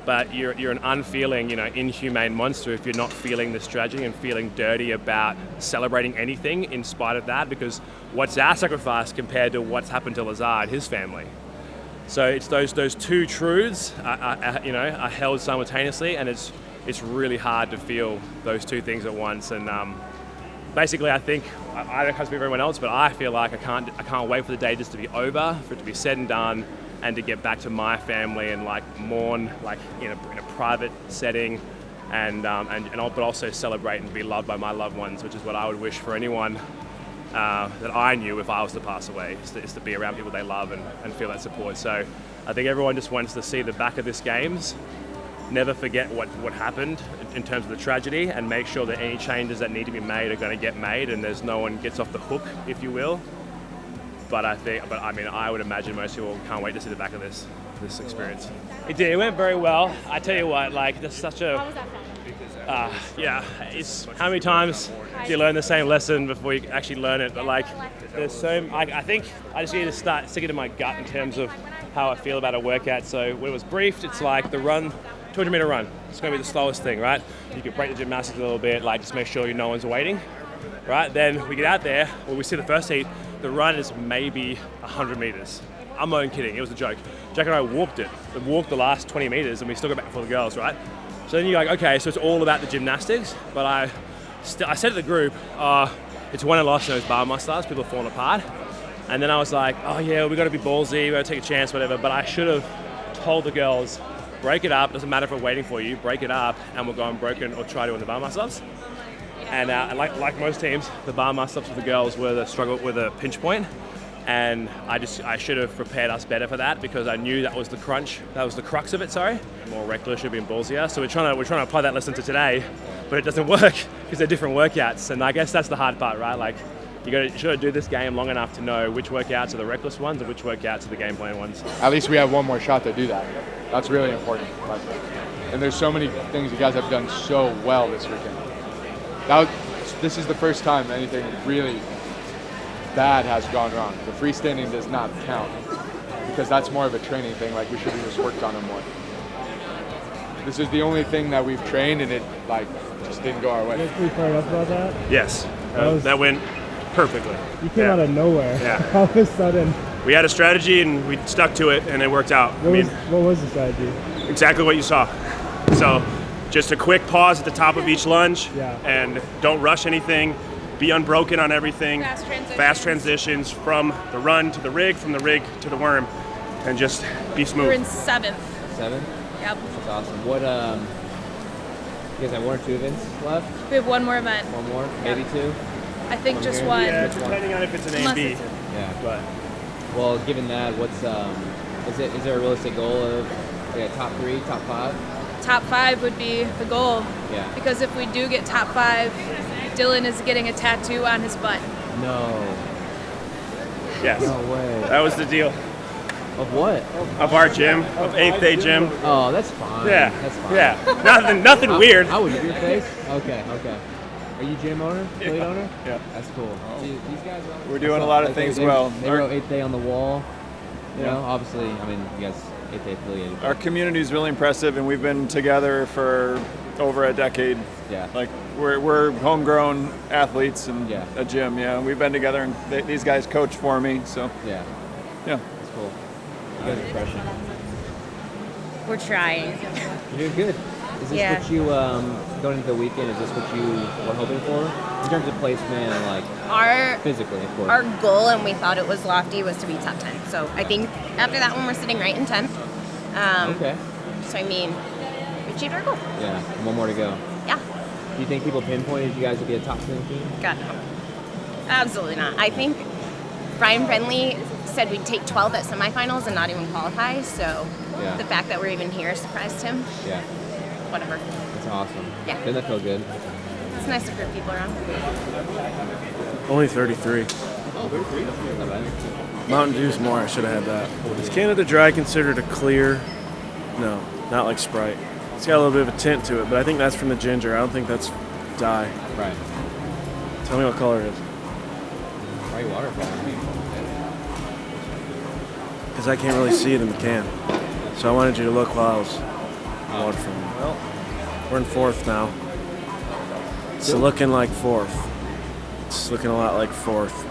but you're an unfeeling, you know, inhumane monster if you're not feeling this tragedy and feeling dirty about celebrating anything in spite of that, because what's our sacrifice compared to what's happened to Lazar and his family? So it's those two truths are held simultaneously, and it's really hard to feel those two things at once. And basically, I think I don't speak for everyone else, but I feel like I can't wait for the day just to be over, for it to be said and done, and to get back to my family and, like, mourn, like, in a private setting, but also celebrate and be loved by my loved ones, which is what I would wish for anyone that I knew if I was to pass away, is to be around people they love and feel that support. So I think everyone just wants to see the back of this Games never forget what happened in terms of the tragedy, and make sure that any changes that need to be made are going to get made, and there's no one gets off the hook, if you will. But I would imagine most people can't wait to see the back of this experience. It did. It went very well. I tell you what, like, there's such a. How was that fun? Yeah, it's how many times do you learn the same lesson before you actually learn it? But like, there's so. I think I just need to start sticking to my gut in terms of how I feel about a workout. So when it was briefed, it's like the run, 200-meter run. It's going to be the slowest thing, right? You can break the gymnastics a little bit, like just make sure no one's waiting, right? Then we get out there, when we see the first heat, the run is maybe 100 meters. I'm not even kidding, it was a joke. Jack and I walked it. We walked the last 20 meters and we still got back for the girls, right? So then you're like, okay, so it's all about the gymnastics, but I said to the group, it's won and lost in those bar muscle-ups, people are falling apart. And then I was like, oh yeah, we got to be ballsy, we got to take a chance, whatever. But I should have told the girls, break it up, doesn't matter if we're waiting for you, break it up, and we'll go unbroken or try doing the bar muscle-ups. And like most teams, the bar muscle-ups for the girls were the struggle with a pinch point. And I should have prepared us better for that, because I knew that was the crux of it, sorry. More reckless, should have been ballsier. So we're trying to apply that lesson to today, but it doesn't work because they're different workouts. And I guess that's the hard part, right? Like, you should do this game long enough to know which workouts are the reckless ones and which workouts are the game plan ones. At least we have one more shot to do that. That's really important. And there's so many things you guys have done so well this weekend. This is the first time anything really bad has gone wrong. The freestanding does not count, because that's more of a training thing. Like, we should have just worked on it more. This is the only thing that we've trained, and it just didn't go our way. You guys pretty fired up about that? Yes, that went perfectly. You came out of nowhere. Yeah. All of a sudden. We had a strategy and we stuck to it, and it worked out. What was the strategy? Exactly what you saw. So just a quick pause at the top of each lunge, and don't rush anything. Be unbroken on everything. Fast transitions from the run to the rig, from the rig to the worm, and just be smooth. We're in 7th. 7? Yep. That's awesome. What, you guys have 1 or 2 events left? We have one more event. One more? Yep. Maybe 2? I think One just here? one. Yeah, depending on if it's an A and B. Yeah. But well, given that, what's is there a realistic goal of top 3, top 5? Top 5 would be the goal. Yeah. Because if we do get top 5, Dylan is getting a tattoo on his butt. No. Yes. No way. That was the deal. Of what? Of our gym, of 8th Day Gym. Oh, that's fine. Yeah. That's fine. Yeah. Nothing weird. I would your face. Okay. Are you gym owner? Plate owner? Yeah. That's cool. These guys We're doing a lot of things well. They wrote 8th Day on the wall. You know, obviously, I mean, you guys 8th Day affiliated. Our community is really impressive, and we've been together for over a decade. Yeah. Like, we're homegrown athletes and a gym. Yeah, we've been together, and these guys coach for me. So yeah. That's cool. You guys are crushing. We're trying. You're doing good. Is this what you going into the weekend? Is this what you were hoping for in terms of placement and like physically, of course? Our goal, and we thought it was lofty, was to be top 10. So I think after that one, we're sitting right in 10th. Okay. So I mean, we achieved our goal. Yeah, and 1 more to go. Yeah. Do you think people pinpointed you guys would be a top 10 team? God, no. Absolutely not. I think Brian Friendly said we'd take 12 at semifinals and not even qualify. So the fact that we're even here surprised him. Yeah. Whatever. That's awesome. Yeah. Doesn't that feel good? It's nice to group people around. Only 33. Oh, 33? That's not bad. Mountain Dew's more. I should have had that. Is Canada Dry considered a clear? No, not like Sprite. It's got a little bit of a tint to it, but I think that's from the ginger. I don't think that's dye. Right. Tell me what color it is. White waterfall. Because I can't really see it in the can. So I wanted you to look while I was waterfalling. Well, we're in 4th now. It's looking like 4th. It's looking a lot like 4th.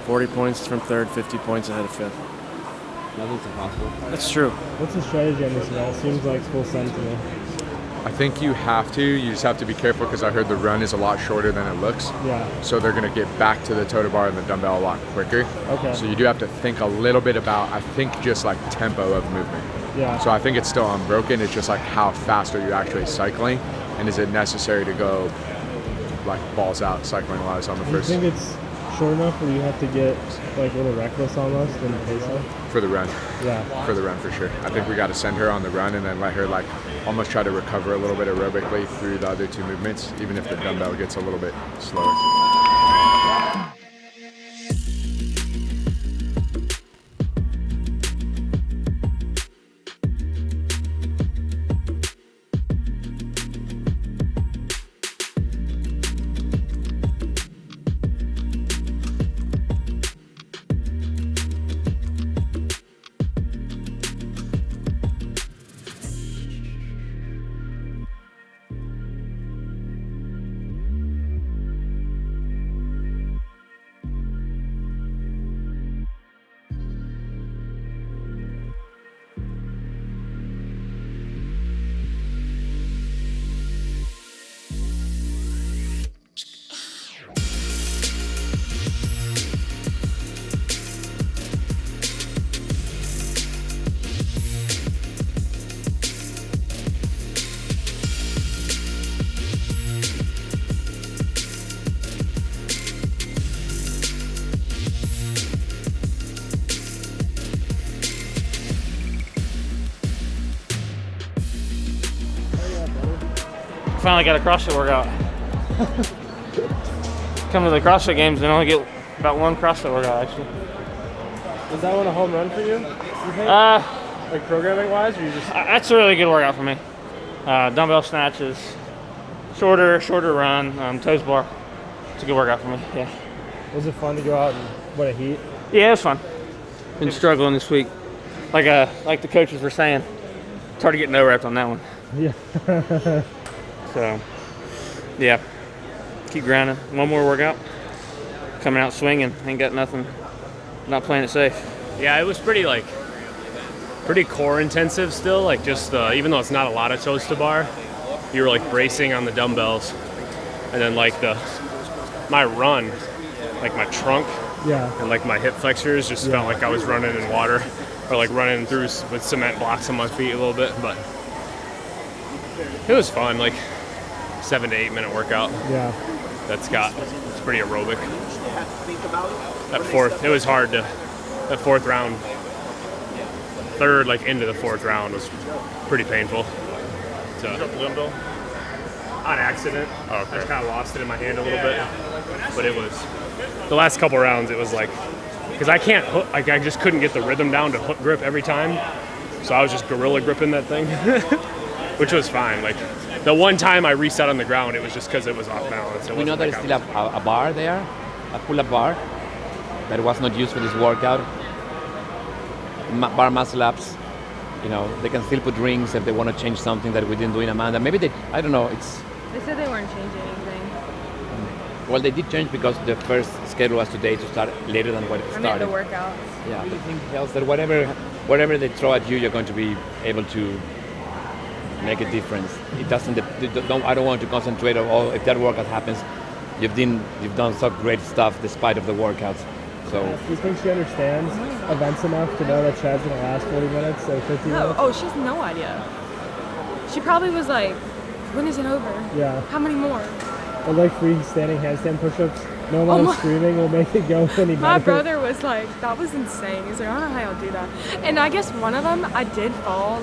40 points from 3rd, 50 points ahead of 5th. Nothing's impossible. That's true. What's the strategy on this event? It seems like full send to me. I think you just have to be careful, because I heard the run is a lot shorter than it looks. Yeah. So they're going to get back to the total bar and the dumbbell a lot quicker. Okay. So you do have to think a little bit about, I think, just like tempo of movement. Yeah. So I think it's still unbroken. It's just like, how fast are you actually cycling? And is it necessary to go like balls out cycling wise on the Do you first? think it's short enough where you have to get like a little reckless almost in the pace? For the run. Yeah. For the run, for sure. I think we got to send her on the run and then let her like almost try to recover a little bit aerobically through the other two movements, even if the dumbbell gets a little bit slower. Finally got a CrossFit workout. Come to the CrossFit games and only get about one CrossFit workout actually. Was that one a home run for you? Like programming wise, or you just? That's a really good workout for me. Dumbbell snatches, shorter run, toes bar. It's a good workout for me. Yeah. Was it fun to go out and what a heat? Yeah, it was fun. Been struggling this week, like the coaches were saying. It's hard to get no reps on that one. Yeah. So, yeah, keep grinding. One more workout. Coming out swinging. Ain't got nothing. Not playing it safe. Yeah, it was pretty core intensive still. Like just even though it's not a lot of toes to bar, you were like bracing on the dumbbells, and then like my run, like my trunk, and like my hip flexors just felt like I was running in water, or like running through with cement blocks on my feet a little bit. But it was fun. Like 7 to 8 minute workout. Yeah. It's pretty aerobic. It was hard that fourth round, third, like into the fourth round was pretty painful. So, you dropped the dumbbell? On accident. Oh, okay. I just kind of lost it in my hand a little bit. But it was, the last couple rounds, it was like, because I can't hook, like I just couldn't get the rhythm down to hook grip every time. So I was just gorilla gripping that thing, which was fine. Like, the one time I reset on the ground, it was just because it was off balance. We know there's still a bar there, a pull-up bar, that was not used for this workout. Bar muscle ups, you know, they can still put rings if they want to change something that we didn't do in Amanda. Maybe they, I don't know, it's... They said they weren't changing anything. Well, they did change because the first schedule was today to start later than what it started. I meant the workouts. Yeah, I think else that whatever they throw at you, you're going to be able to make a difference. It doesn't. I don't want to concentrate on all. If that workout happens, you've done such great stuff despite of the workouts. So. Do you think she understands events enough to know that Chad's gonna last 40 minutes or 50 minutes? Oh, she has no idea. She probably was like, "When is it over? Yeah. How many more?" Or like freestanding handstand push-ups. No amount of screaming will make it go any better. My brother was like, "That was insane." He's like, "I don't know how y'all do that." And I guess one of them, I did fall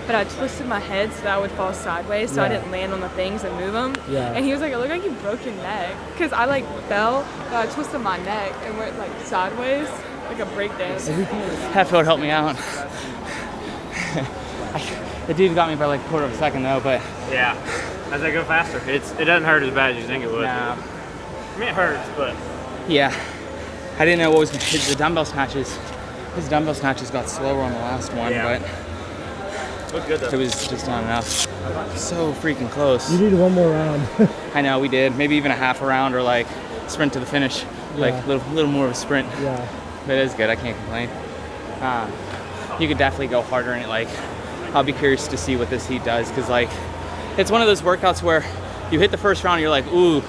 but I twisted my head so that I would fall sideways, so I didn't land on the things and move them. Yeah. And he was like, "It looked like you broke your neck," because I fell, but I twisted my neck and went sideways, like a break dance. Hatfield helped me out. The dude got me by quarter of a second though, but yeah, as I go faster, it doesn't hurt as bad as you think it would. Nah. I mean, it hurts, but yeah, I didn't know what was going to hit the dumbbell snatches. His dumbbell snatches got slower on the last one, but looked good, though. It was just not enough. So freaking close. You need one more round. I know, we did. Maybe even a half a round or sprint to the finish. Yeah. Little more of a sprint. Yeah. But it is good, I can't complain. You could definitely go harder in it. I'll be curious to see what this heat does, because it's one of those workouts where you hit the first round and you're like, ooh,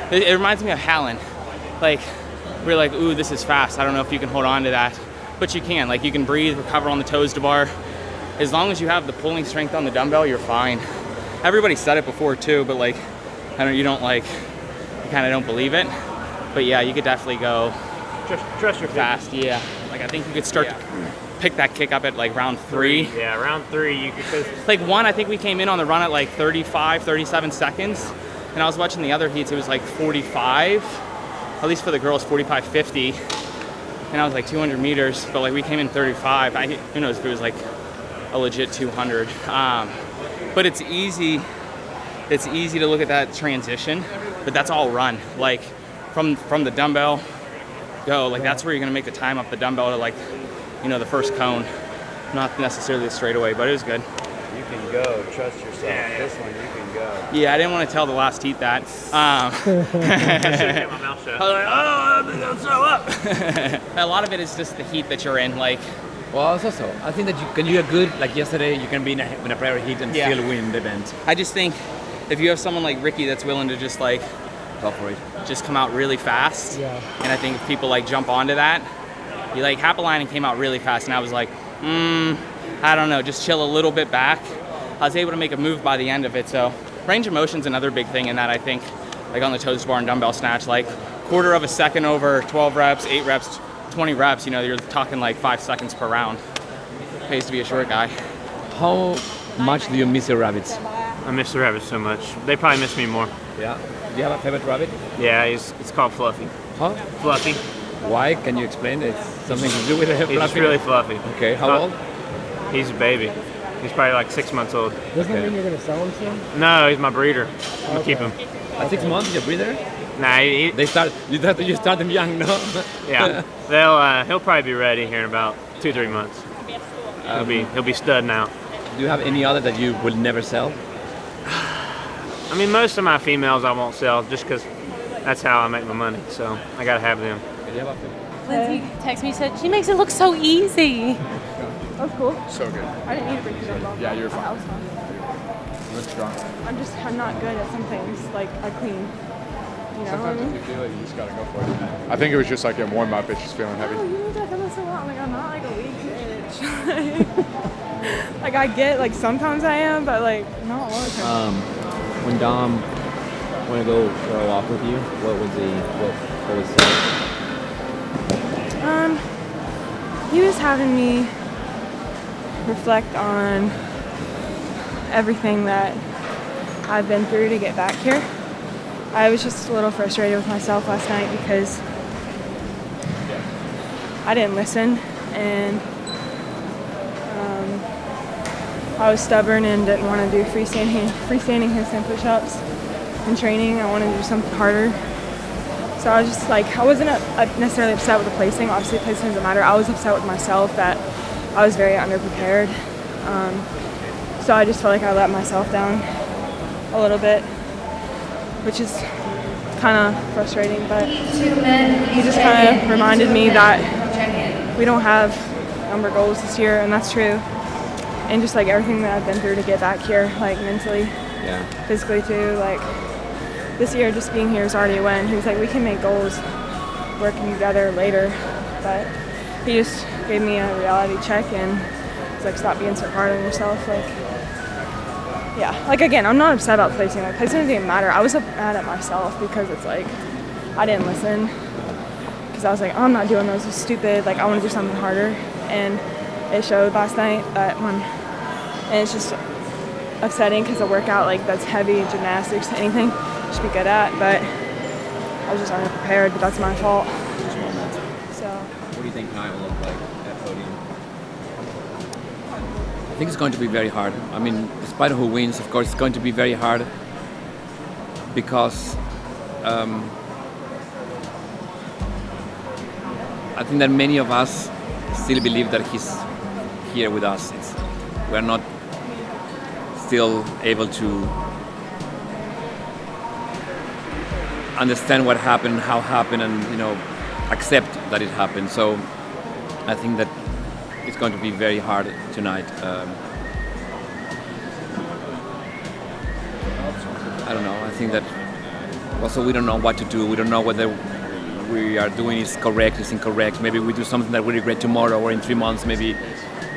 it reminds me of Hallen. We're like, ooh, this is fast. I don't know if you can hold on to that, but you can. You can breathe, recover on the toes to bar. As long as you have the pulling strength on the dumbbell, you're fine. Everybody said it before too, but you kind of don't believe it. But yeah, you could definitely go Trust your fast. Yeah, like I think you could start to pick that kick up at like round 3. Yeah, round 3 you could. Like 1, I think we came in on the run at like 35, 37 seconds. And I was watching the other heats, it was like 45, at least for the girls, 45.50. And I was like 200 meters, but like we came in 35. Who knows if it was like a legit 200. But it's easy to look at that transition, but that's all run. Like from the dumbbell, go, like that's where you're gonna make the time up the dumbbell to like, you know, the first cone. Not necessarily the straightaway, but it was good. You can go, trust yourself. This one, you can go. Yeah, I didn't want to tell the last heat that. I should've kept my mouth shut. I was like, oh, I'm so up. A lot of it is just the heat that you're in, like. Well, it's also, I think that you are good, like yesterday, you can be in a prior heat and still win the event. I just think if you have someone like Ricky that's willing to just like, go for it. Just come out really fast. Yeah. And I think if people like jump onto that, you like Happalainen came out really fast and I was like, I don't know, just chill a little bit back. I was able to make a move by the end of it. So range of motion's another big thing in that, I think, like on the toes bar and dumbbell snatch, like quarter of a second over 12 reps, 8 reps, 20 reps, you know, you're talking like 5 seconds per round. Pays to be a short guy. How much do you miss your rabbits? I miss the rabbits so much. They probably miss me more. Yeah. Do you have a favorite rabbit? Yeah, it's called Fluffy. Huh? Fluffy. Why? Can you explain? It's something to do with it? He's just really fluffy. Okay, how old? He's a baby. He's probably like 6 months old. Doesn't that mean you're going to sell him soon? No, he's my breeder. I'm gonna keep him. At 6 months, you're a breeder? Nah, you start them young, no? Yeah, he'll probably be ready here in about 2-3 months. He'll be studding out. Do you have any other that you will never sell? I mean, most of my females I won't sell just because that's how I make my money. So I gotta have them. Lindsay texted me, said she makes it look so easy. That's cool. So good. I didn't need to break it up. Yeah, you're fine. I was fine. You're strong. I'm not good at some things. Like I clean. You know what I Sometimes mean? if you feel it, you just gotta go for it. I think it was just like a warm up. It's just feeling heavy. Oh, you know I've done this so long. Like I'm not like a weak bitch. Like I get like sometimes I am, but like not all the time. When Dom want to go for a walk with you, what was said? He was having me reflect on everything that I've been through to get back here. I was just a little frustrated with myself last night because I didn't listen and I was stubborn and didn't want to do freestanding handstand push-ups in training. I wanted to do something harder. So I was just like, I wasn't necessarily upset with the placing. Obviously, placing doesn't matter. I was upset with myself that I was very underprepared. So I just felt like I let myself down a little bit, which is kind of frustrating. But he just kind of reminded me that we don't have number goals this year, and that's true. And just like everything that I've been through to get back here, like mentally, physically too, like this year just being here is already a win. He was like, we can make goals working together later, but he just gave me a reality check and it's like, stop being so hard on yourself. Like, yeah, like again, I'm not upset about placing. Like placing doesn't even matter. I was mad at myself because it's like, I didn't listen because I was like, oh, I'm not doing those. It's stupid. Like I want to do something harder. And it showed last night that and it's just upsetting because a workout like that's heavy, gymnastics, anything, should be good at, but I was just unprepared, but that's my fault. So. What do you think tonight will look like at podium? I think it's going to be very hard. I mean, despite who wins, of course, it's going to be very hard because I think that many of us still believe that he's here with us. We're not still able to understand what happened, how it happened, and accept that it happened. So I think that it's going to be very hard tonight. I don't know. I think that also we don't know what to do. We don't know whether we are doing is correct, is incorrect. Maybe we do something that we regret tomorrow or in 3 months. Maybe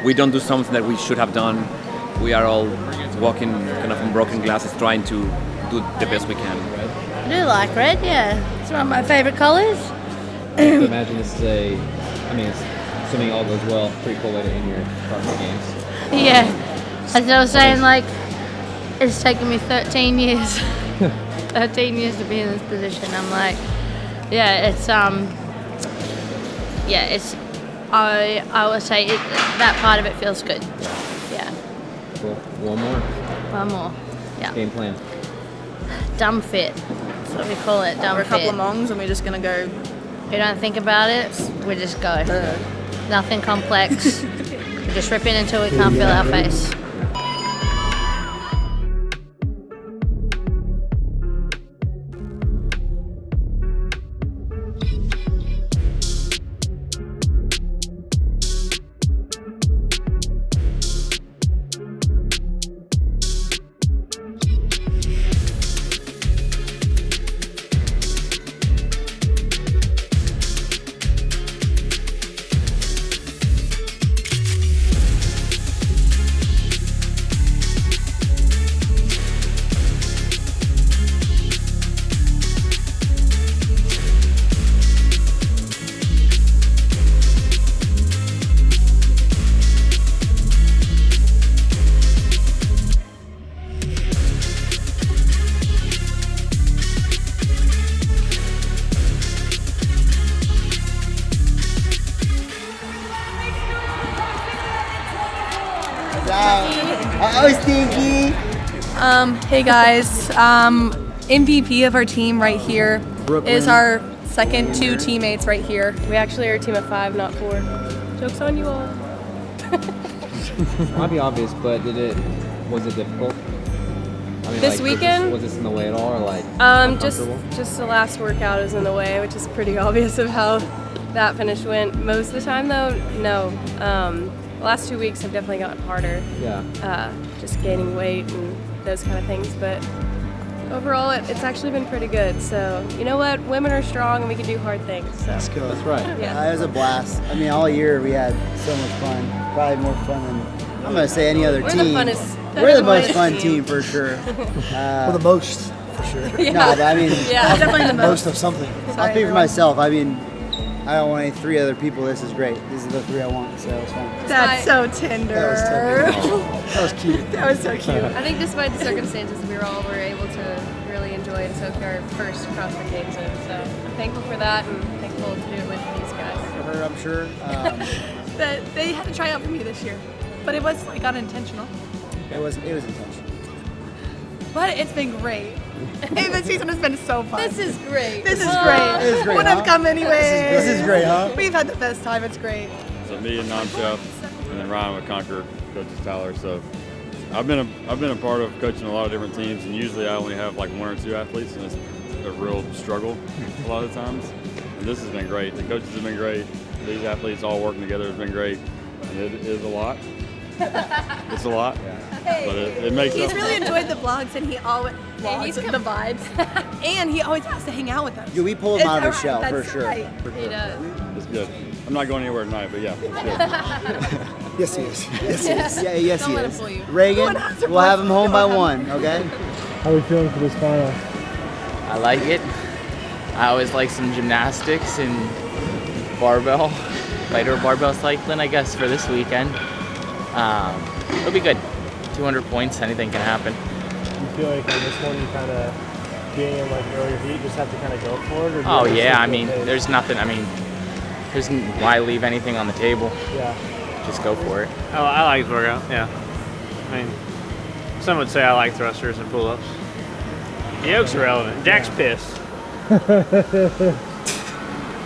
we don't do something that we should have done. We are all walking kind of on broken glasses, trying to do the best we can. I do like red, yeah. It's Some of my favorite colors. I have to imagine this is assuming all goes well, pretty cool way to end your CrossFit Games. Yeah. As I was saying, like, it's taken me 13 years. 13 years to be in this position. I'm like, I would say that part of it feels good. Yeah. Cool. One more. Yeah. Game plan. Dumb fit. That's what we call it. Dumb We're a couple fit. of mongs and we're just gonna go. We don't think about it. We just go. Nothing complex. We just rip in until we can't feel our face. Oh, Stinky. Hey guys, MVP of our team right here Brooklyn. is our second two teammates right here. We actually are a team of 5, not 4. Joke's on you all. Might be obvious, but was it difficult? I mean, This weekend? Was this in the way at all, or like Just the last workout is in the way, which is pretty obvious of how that finish went. Most of the time though, no. The last 2 weeks have definitely gotten harder. Yeah. Just gaining weight and those kind of things, but overall it's actually been pretty good. So you know what, women are strong and we can do hard things. So. Let's go. That's right. Yeah. It was a blast. I mean, all year we had so much fun. Probably more fun than I'm gonna say any other We're team. the funnest. We're the most fun team for sure. We're the most, for sure. Yeah. No, but I mean, Yeah, definitely the most most. of something. I'll speak for myself. I mean, I don't want any 3 other people. This is great. These are the 3 I want, so it's fun. That's so tender. That was tender. That was so cute. I think despite the circumstances, we were able to really enjoy and soak our first CrossFit Games in. So I'm thankful for that and thankful to do it with these guys. For her, I'm sure. That they had to try out for me this year, but it was like unintentional. It was intentional. But it's been great. Hey, this season has been so fun. This is great. This is great. This is great, Would huh? have come anyway. This is great, huh? We've had the best time. It's great. So me and non-chef, and then Ryan with Conquer, coaches Tyler. So I've been a part of coaching a lot of different teams, and usually I only have like 1 or 2 athletes, and it's a real struggle a lot of times. And this has been great. The coaches have been great. These athletes all working together has been great, and it is a lot. It's a lot, but it makes He's up. really enjoyed the vlogs, and he always he's the vibes, and he always has to hang out with us. Yeah, we pulled him out of his It's shell alright, for that's sure. right. He does. It's good. I'm not going anywhere tonight, but yeah, it's good. Yes, he is. Yes, he is. Yeah, yes, Don't he let him is. fool you. Reagan, we'll have him home by 1, okay? How are we feeling for this final? I like it. I always like some gymnastics and barbell, lighter barbell cycling, I guess, for this weekend. It'll be good. 200 points, anything can happen. You feel like on this one, you kind of being in like earlier heat, just have to kind of go for it? Or do you Oh have a yeah, I simple mean, pace? there's nothing. I mean, why leave anything on the table? Yeah. Just go for it. Oh, I like the workout, yeah. I mean, some would say I like thrusters and pull-ups. The yoke's irrelevant. Jack's pissed.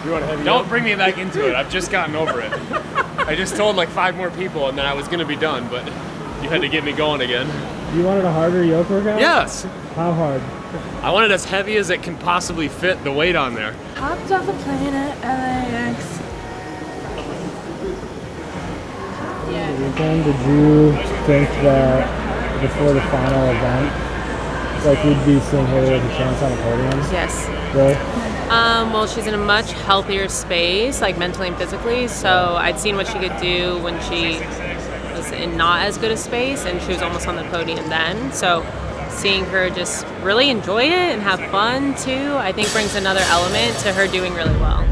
You want to heavy Don't up? bring me back into it. I've just gotten over it. I just told like 5 more people and then I was going to be done, but you had to get me going again. You wanted a harder yoke workout? Yes. How hard? I want it as heavy as it can possibly fit the weight on there. Hopped off a plane at LAX. Weekend, did you think that before the final event, like we'd be seeing her with a chance on a podium? Yes. Really? Well, she's in a much healthier space, like mentally and physically. So I'd seen what she could do when she was in not as good a space, and she was almost on the podium then. So seeing her just really enjoy it and have fun too, I think brings another element to her doing really well.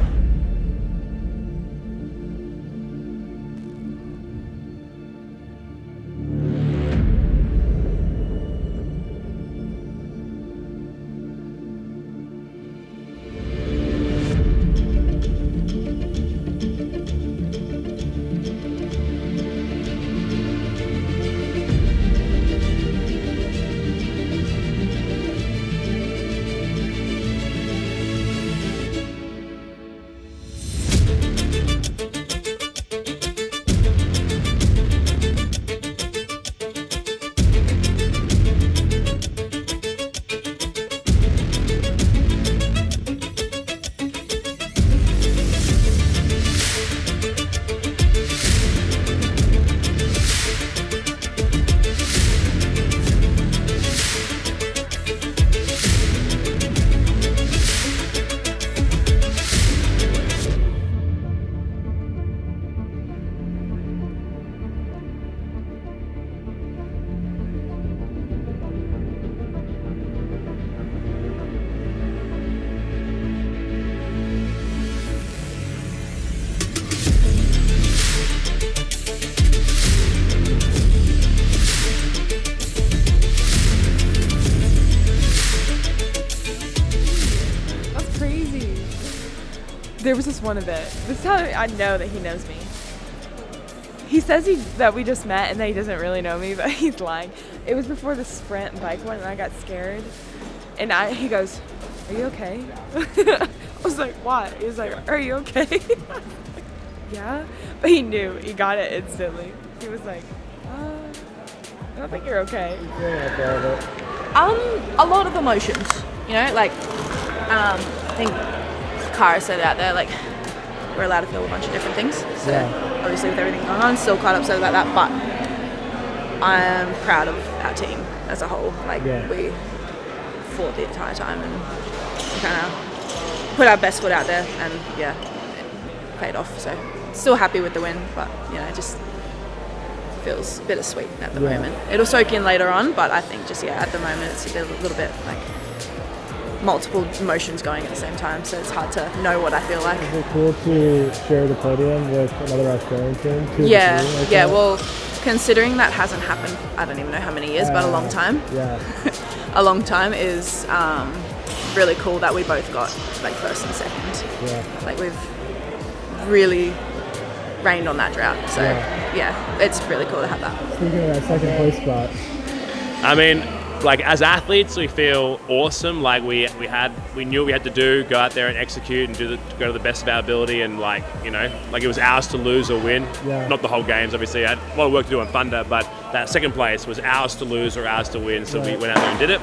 There was this one event. This is how I know that he knows me. He says that we just met and that he doesn't really know me, but he's lying. It was before the sprint bike one, and I got scared. And he goes, "Are you okay?" I was like, "What?" He was like, "Are you okay?" Yeah, but he knew. He got it instantly. He was like, "I don't think you're okay." A lot of emotions, you know, like I think Cara said it out there, like we're allowed to feel a bunch of different things. So obviously with everything going on, still quite upset about that, but I'm proud of our team as a whole. Like we fought the entire time and kind of put our best foot out there, and it paid off. So still happy with the win, but you know, just feels bittersweet at the moment. It'll soak in later on, but I think just at the moment it's a little bit like multiple emotions going at the same time, so it's hard to know what I feel like. Is it cool to share the podium with another Australian team too? Yeah, well, considering that hasn't happened, I don't even know how many years, but a long time. A long time is really cool that we both got like first and second. Like we've really rained on that drought, so it's really cool to have that. Speaking of that second place spot, I mean, like as athletes, we feel awesome. Like we knew what we had to go out there and execute and go to the best of our ability, and like, you know, like it was ours to lose or win. Not the whole games, obviously. I had a lot of work to do on Thunder, but that second place was ours to lose or ours to win. So we went out there and did it.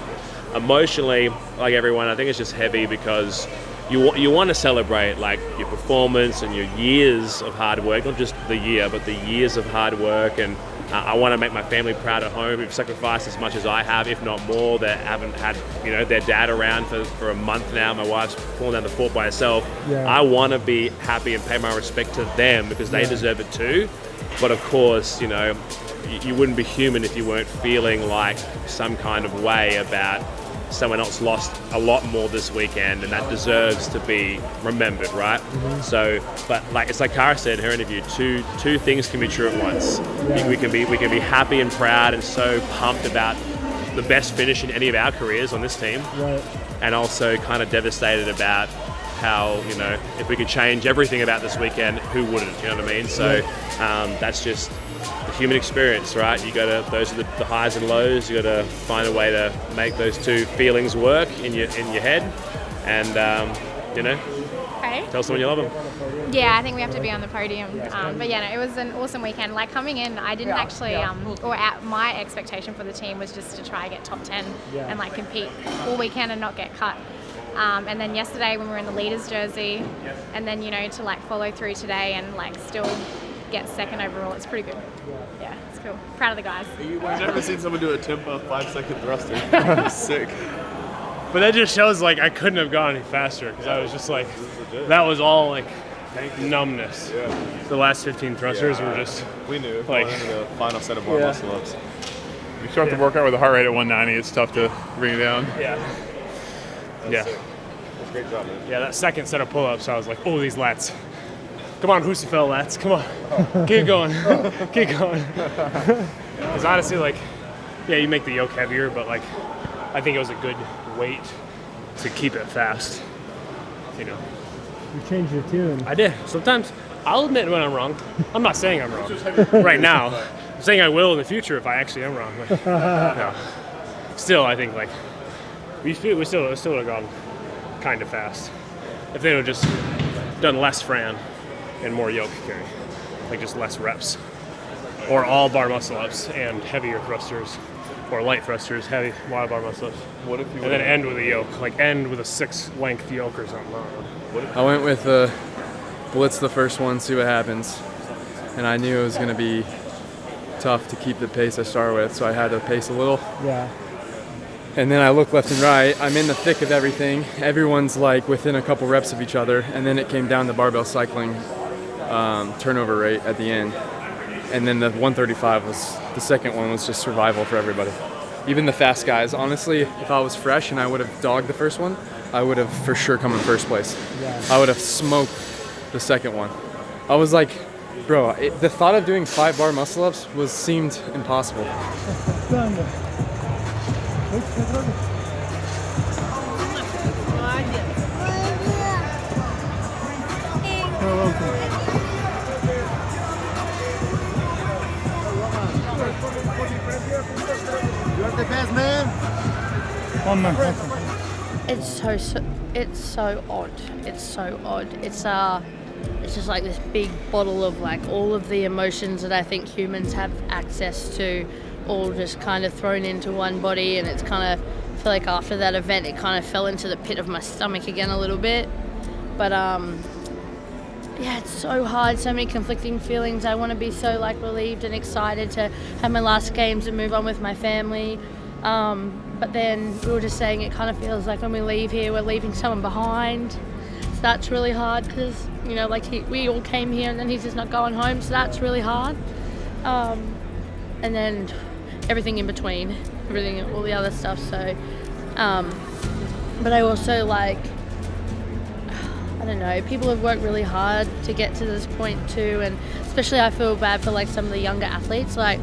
Emotionally, like everyone, I think it's just heavy because you want to celebrate like your performance and your years of hard work, not just the year, but the years of hard work. And I want to make my family proud at home. We've sacrificed as much as I have, if not more. They haven't had, you know, their dad around for a month now. My wife's pulling down the fort by herself. I want to be happy and pay my respect to them because they deserve it too. But of course, you know, you wouldn't be human if you weren't feeling like some kind of way about someone else lost a lot more this weekend, and that deserves to be remembered, right? So, but like it's like Cara said in her interview, two things can be true at once. We can be happy and proud and so pumped about the best finish in any of our careers on this team, and also kind of devastated about how, you know, if we could change everything about this weekend, who wouldn't? You know what I mean? So that's just the human experience, right? Those are the highs and lows. You got to find a way to make those two feelings work in your head, and you know, tell someone you love them. Yeah, I think we have to be on the podium. But yeah, no, it was an awesome weekend. Like coming in, I didn't actually, my expectation for the team was just to try and get top 10 and like compete all weekend and not get cut. And then yesterday when we were in the leaders jersey, and then, you know, to like follow through today and like still get second overall, it's pretty good. Yeah, it's cool. Proud of the guys. I've never seen someone do a tempo 5-second thruster. Sick. But that just shows like I couldn't have gone any faster because I was just like, that was all like numbness. The last 15 thrusters were just. We knew like the final set of more muscle ups. You start the workout with a heart rate at 190. It's tough to bring it down. Yeah. That's sick. That's a great job, man. Yeah, that second set of pull-ups, I was like, oh, these lats. Come on, Husafel lats. Come on. Keep going. Keep going. Because honestly, like, yeah, you make the yoke heavier, but like, I think it was a good weight to keep it fast. You know. You changed your tune. I did. Sometimes I'll admit when I'm wrong. I'm not saying I'm wrong right now. I'm saying I will in the future if I actually am wrong. Like, no. Still, I think like we still would have gone kind of fast if they would have just done less Fran and more yoke carry, like just less reps, or all bar muscle ups and heavier thrusters, or light thrusters, heavy wide bar muscle ups. What if you and then end with a yoke, like end with a 6-length yoke or something. I went with blitz the first one, see what happens, and I knew it was going to be tough to keep the pace I started with, so I had to pace a little. Yeah. And then I look left and right. I'm in the thick of everything. Everyone's like within a couple reps of each other, and then it came down to barbell cycling turnover rate at the end. And then the 135 was the second one was just survival for everybody. Even the fast guys. Honestly, if I was fresh and I would have dogged the first one, I would have for sure come in first place. Yeah. I would have smoked the second one. I was like, bro, the thought of doing 5 bar muscle ups seemed impossible. You are the best man. It's so odd. It's so odd. It's just like this big bottle of like all of the emotions that I think humans have access to, all just kind of thrown into one body, and it's kind of, I feel like after that event it kind of fell into the pit of my stomach again a little bit. But yeah, it's so hard, so many conflicting feelings. I want to be so like relieved and excited to have my last games and move on with my family. But then we were just saying it kind of feels like when we leave here, we're leaving someone behind. So that's really hard because, you know, like we all came here and then he's just not going home. So that's really hard. And then everything in between, all the other stuff. So, but I also like, I don't know, people have worked really hard to get to this point too. And especially I feel bad for like some of the younger athletes. Like,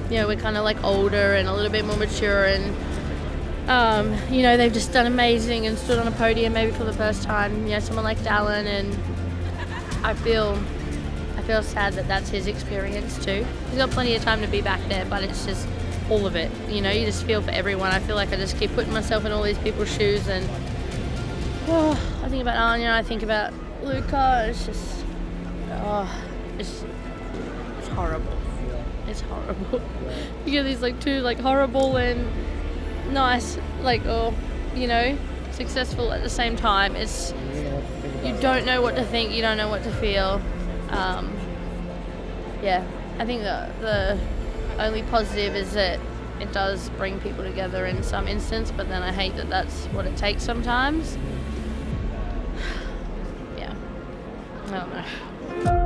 you know, we're kind of like older and a little bit more mature, and you know, they've just done amazing and stood on a podium maybe for the first time. You know, someone like Dallin, and I feel sad that that's his experience too. He's got plenty of time to be back there, but it's just all of it. You know, you just feel for everyone. I feel like I just keep putting myself in all these people's shoes, and I think about Anya, I think about Luca. It's just, it's horrible. It's horrible. You get these like two like horrible and nice, like, you know, successful at the same time. It's, you don't know what to think, you don't know what to feel. Yeah, I think the only positive is that it does bring people together in some instance, but then I hate that that's what it takes sometimes. Yeah, I don't know.